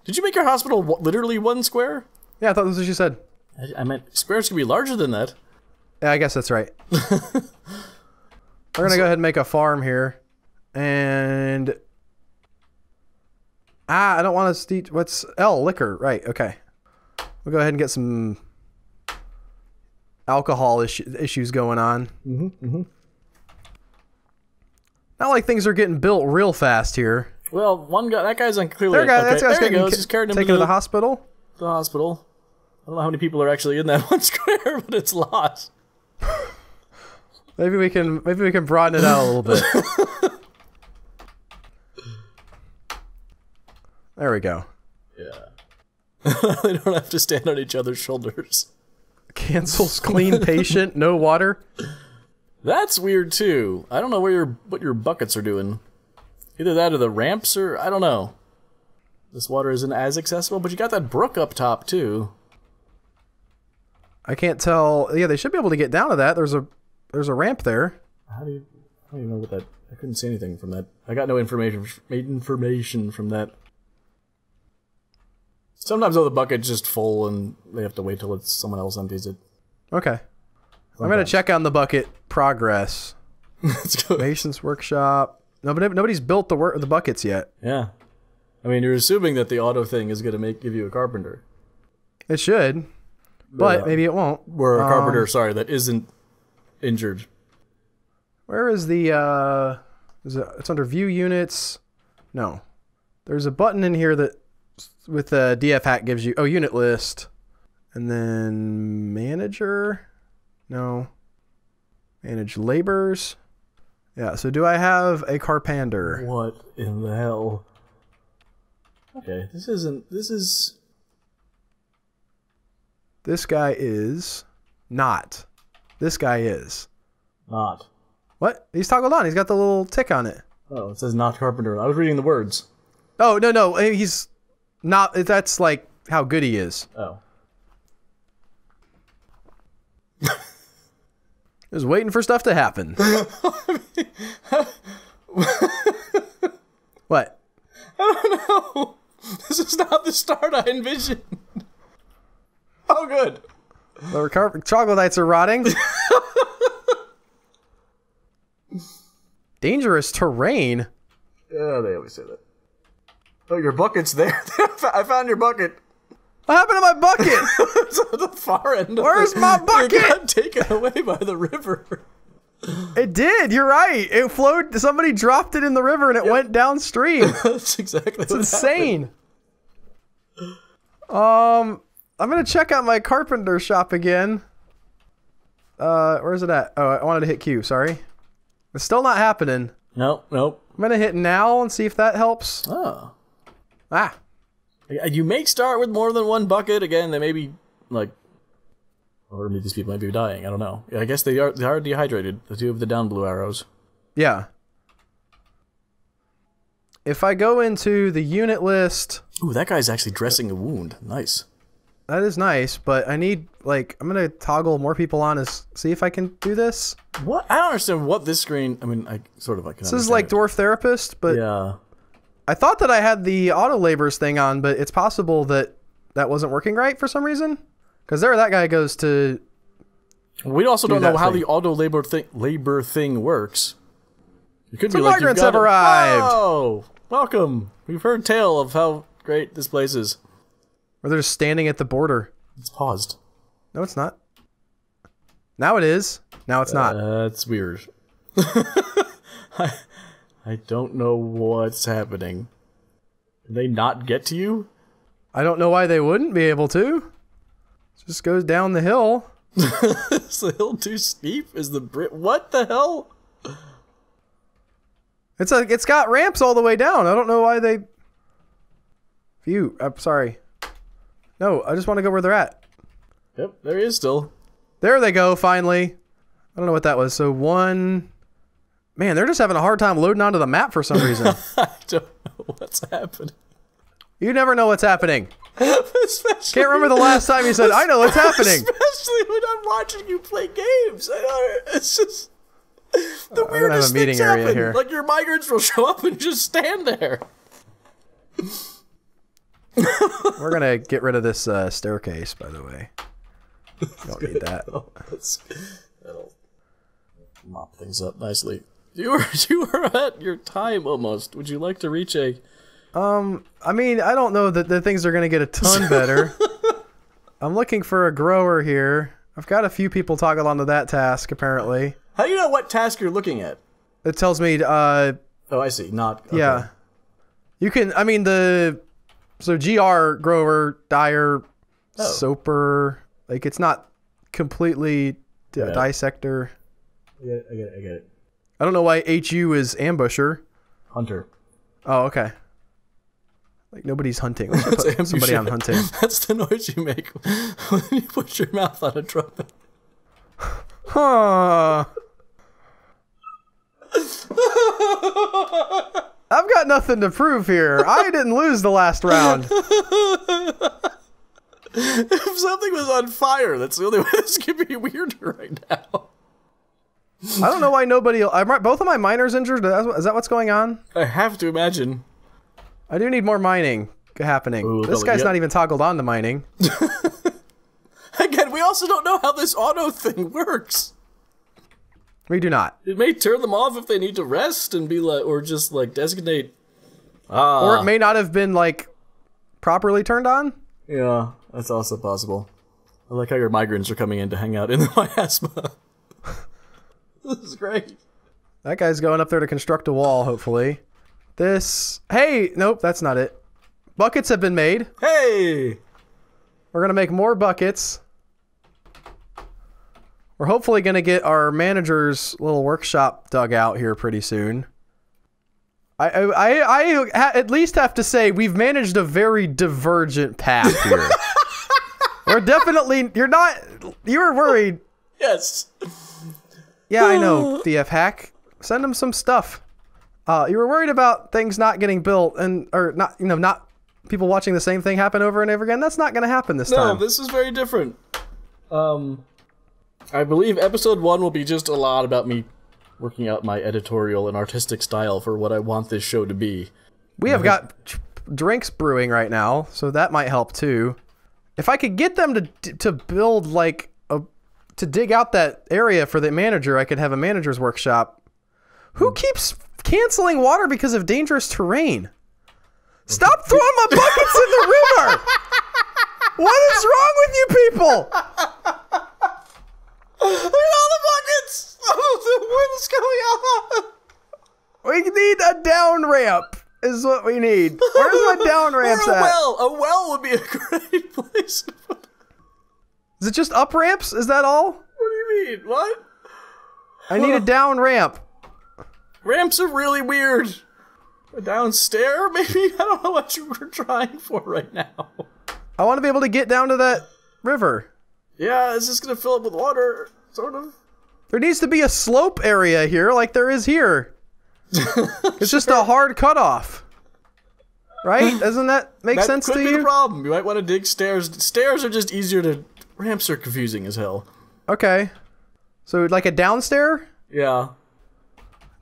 did you make your hospital literally 1 square?
Yeah, I thought that's what you said.
I meant squares can be larger than that.
Yeah, I guess that's right. We're gonna go ahead and make a farm here. And... I don't want to... What's... L, liquor. Right, okay. We'll go ahead and get some... alcohol issues going on. Not like things are getting built real fast here.
Well, one guy... That guy's clearly...
There he goes.
Just carrying him
to the hospital.
The hospital. don't know how many people are actually in that one square, but it's lost.
Maybe we can broaden it out a little bit. There we go.
Yeah. They don't have to stand on each other's shoulders.
Cancels clean patient, no water.
That's weird too. I don't know what your buckets are doing. Either that or the ramps, or I don't know. This water isn't as accessible, but you got that brook up top too.
I can't tell. Yeah, they should be able to get down to that. There's a ramp there.
How do you know what that? I couldn't see anything from that. I got no information from that. Sometimes though the bucket's just full and they have to wait till someone else empties it.
Okay. I'm gonna check on the bucket progress.
Let's go.
Mason's workshop. No, but nobody's built the buckets yet.
Yeah. I mean, you're assuming that the auto thing is gonna give you a carpenter.
It should, but maybe it won't.
Or a carpenter, sorry, that isn't injured.
Where is the? It's under view units. No, there's a button in here that with the DF hack gives you unit list, and then manager. No, manage labors. Yeah. So do I have a carpenter?
What in the hell? Okay, this is.
This guy is not. This guy is
not.
What? He's toggled on. He's got the little tick on it.
Oh, it says not carpenter. I was reading the words.
Oh, no. He's not. That's like how good he is.
Oh.
Just waiting for stuff to happen. What?
I don't know. This is not the start I envisioned. Oh, good.
The troglodytes are rotting. Dangerous terrain.
Yeah, they always say that. Oh, your bucket's there. I found your bucket.
What happened to my bucket?
It's at the far end.
Where's my bucket?
It got taken away by the river.
It did. You're right. It flowed. Somebody dropped it in the river and it went downstream.
That's exactly.
It's insane. I'm gonna check out my carpenter shop again. Where's it at? Oh, I wanted to hit Q. Sorry. It's still not happening.
Nope.
I'm gonna hit now and see if that helps.
Oh.
Ah.
You may start with more than one bucket. Again, they may be like, or maybe these people might be dying. I don't know. I guess they are dehydrated. The two of the down blue arrows.
Yeah. If I go into the unit list.
Ooh, that guy's actually dressing a wound. Nice.
That is nice, but I need, like, I'm gonna toggle more people on as see if I can do this.
What? I don't understand what this screen. I mean, I sort of like.
This is like Dwarf Therapist, but
yeah.
I thought that I had the auto labors thing on, but it's possible that that wasn't working right for some reason. Because that guy goes to.
We also don't know how the auto labor thing works. It could be like
migrants have arrived.
Oh, welcome. We've heard tale of how great this place is.
Or they're just standing at the border.
It's paused.
No, it's not. Now it is. Now it's not.
That's weird. I don't know what's happening. Did they not get to you?
I don't know why they wouldn't be able to. It just goes down the hill.
Is the hill too steep? Is the what the hell?
It's got ramps all the way down. I don't know why they. Phew. I'm sorry. No, I just want to go where they're at.
Yep, there he is still.
There they go, finally. I don't know what that was. So one... Man, they're just having a hard time loading onto the map for some reason.
I don't know what's happening.
You never know what's happening.
Especially,
can't remember the last time you said, I know what's happening.
Especially when I'm watching you play games. It's just... The weirdest
have a meeting
things
area
happen.
here.
Like your migrants will show up and just stand there.
We're gonna get rid of this staircase, by the way. Don't need that.
That'll mop things up nicely. You are at your time almost. Would you like to reach a?
I mean, I don't know that the things are gonna get a ton better. I'm looking for a grower here. I've got a few people toggled onto that task apparently.
How do you know what task you're looking at?
It tells me.
Oh, I see. Not. Okay.
Yeah. You can. I mean the. So GR grower dyer Soper. Like, it's not completely dissector.
I get it.
I don't know why HU is ambusher.
Hunter.
Oh, okay. Like, nobody's hunting. We should put somebody on hunting.
That's the noise you make when you put your mouth on a trumpet.
Huh. I've got nothing to prove here. I didn't lose the last round.
If something was on fire, that's the only way this could be weirder right now.
I don't know why nobody... both of my miners injured. Is that what's going on?
I have to imagine.
I do need more mining happening.
Ooh,
this guy's not even toggled on to mining.
Again, we also don't know how this auto thing works.
We do not.
It may turn them off if they need to rest and be like, or just like designate.
Or it may not have been like properly turned on.
Yeah, that's also possible. I like how your migrants are coming in to hang out in the miasma. This is great.
That guy's going up there to construct a wall, hopefully. Hey, nope, that's not it. Buckets have been made.
Hey!
We're going to make more buckets. We're hopefully going to get our manager's little workshop dug out here pretty soon. I at least have to say we've managed a very divergent path here. We're definitely... You were worried.
Yes.
Yeah, I know, DF Hack. Send him some stuff. You were worried about things not getting built or not people watching the same thing happen over and over again. That's not going to happen this time.
No, this is very different. I believe episode 1 will be just a lot about me working out my editorial and artistic style for what I want this show to be.
We have got drinks brewing right now, so that might help too. If I could get them to build like to dig out that area for the manager, I could have a manager's workshop. Who keeps canceling water because of dangerous terrain? Stop throwing my buckets in the river! What is wrong with you people?
Look at all the buckets! What is going on?
We need a down ramp, is what we need. Where's my down ramps at?
A well would be a great place.
Is it just up ramps? Is that all?
What do you mean? What?
I need a down ramp.
Ramps are really weird. A down stair, maybe? I don't know what you were trying for right now.
I want to be able to get down to that river.
Yeah, is this going to fill up with water? Sort of.
There needs to be a slope area here like there is here. It's just a hard cutoff. Right? Doesn't that make sense to you?
That could be the problem. You might want to dig stairs. Stairs are just easier to... Ramps are confusing as hell.
Okay. So like a downstair?
Yeah.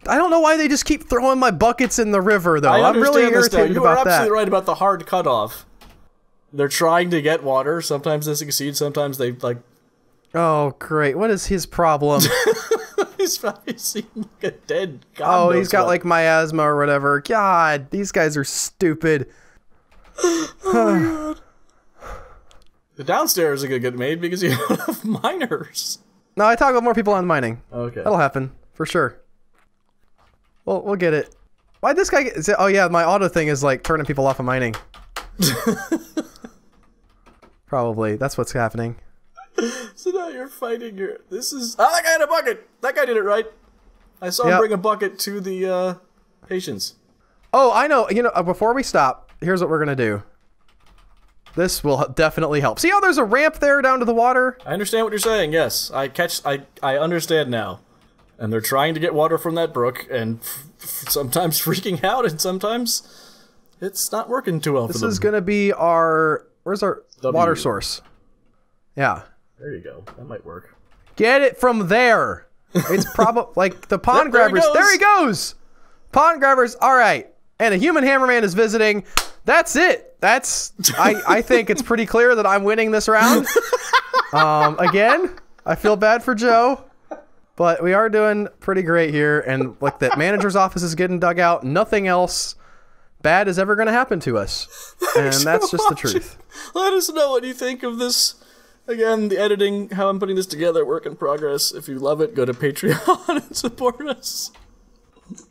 I don't know why they just keep throwing my buckets in the river, though.
I'm
really irritated about that.
You are absolutely right about the hard cutoff. They're trying to get water. Sometimes they succeed. Sometimes they, like...
Oh, great. What is his problem?
He's probably seen like a dead god.
Oh, he's got, like, miasma or whatever. God, these guys are stupid.
Oh, the downstairs are going to get made because you don't have miners.
No, I talk about more people on mining.
Okay.
That'll happen, for sure. Well, we'll get it. Why'd this guy get... Oh, yeah, my auto thing is, like, turning people off of mining. Probably. That's what's happening.
So now you're fighting your... This is... Oh, that guy had a bucket! That guy did it right. I saw him bring a bucket to the, patients.
Oh, I know. You know, before we stop, here's what we're going to do. This will definitely help. See how there's a ramp there down to the water?
I understand what you're saying, yes. I understand now. And they're trying to get water from that brook, and sometimes freaking out, and sometimes it's not working too well for them.
This is going to be our... Where's our water source? Yeah.
There you go. That might work.
Get it from there. It's probably... like, the pond grabbers... There he goes! Pond grabbers, all right. And a human hammerman is visiting. That's it. That's... I think it's pretty clear that I'm winning this round. Again, I feel bad for Joe. But we are doing pretty great here, and like the manager's office is getting dug out. Nothing else bad is ever going to happen to us, and that's just the truth.
Let us know what you think of this. Again, the editing, how I'm putting this together, work in progress. If you love it, go to Patreon and support us.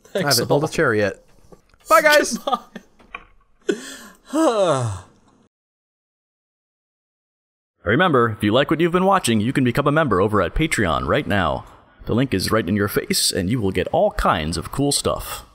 Thanks.
I haven't built a chair yet. Bye, guys.
Goodbye. Remember, if you like what you've been watching, you can become a member over at Patreon right now. The link is right in your face, and you will get all kinds of cool stuff.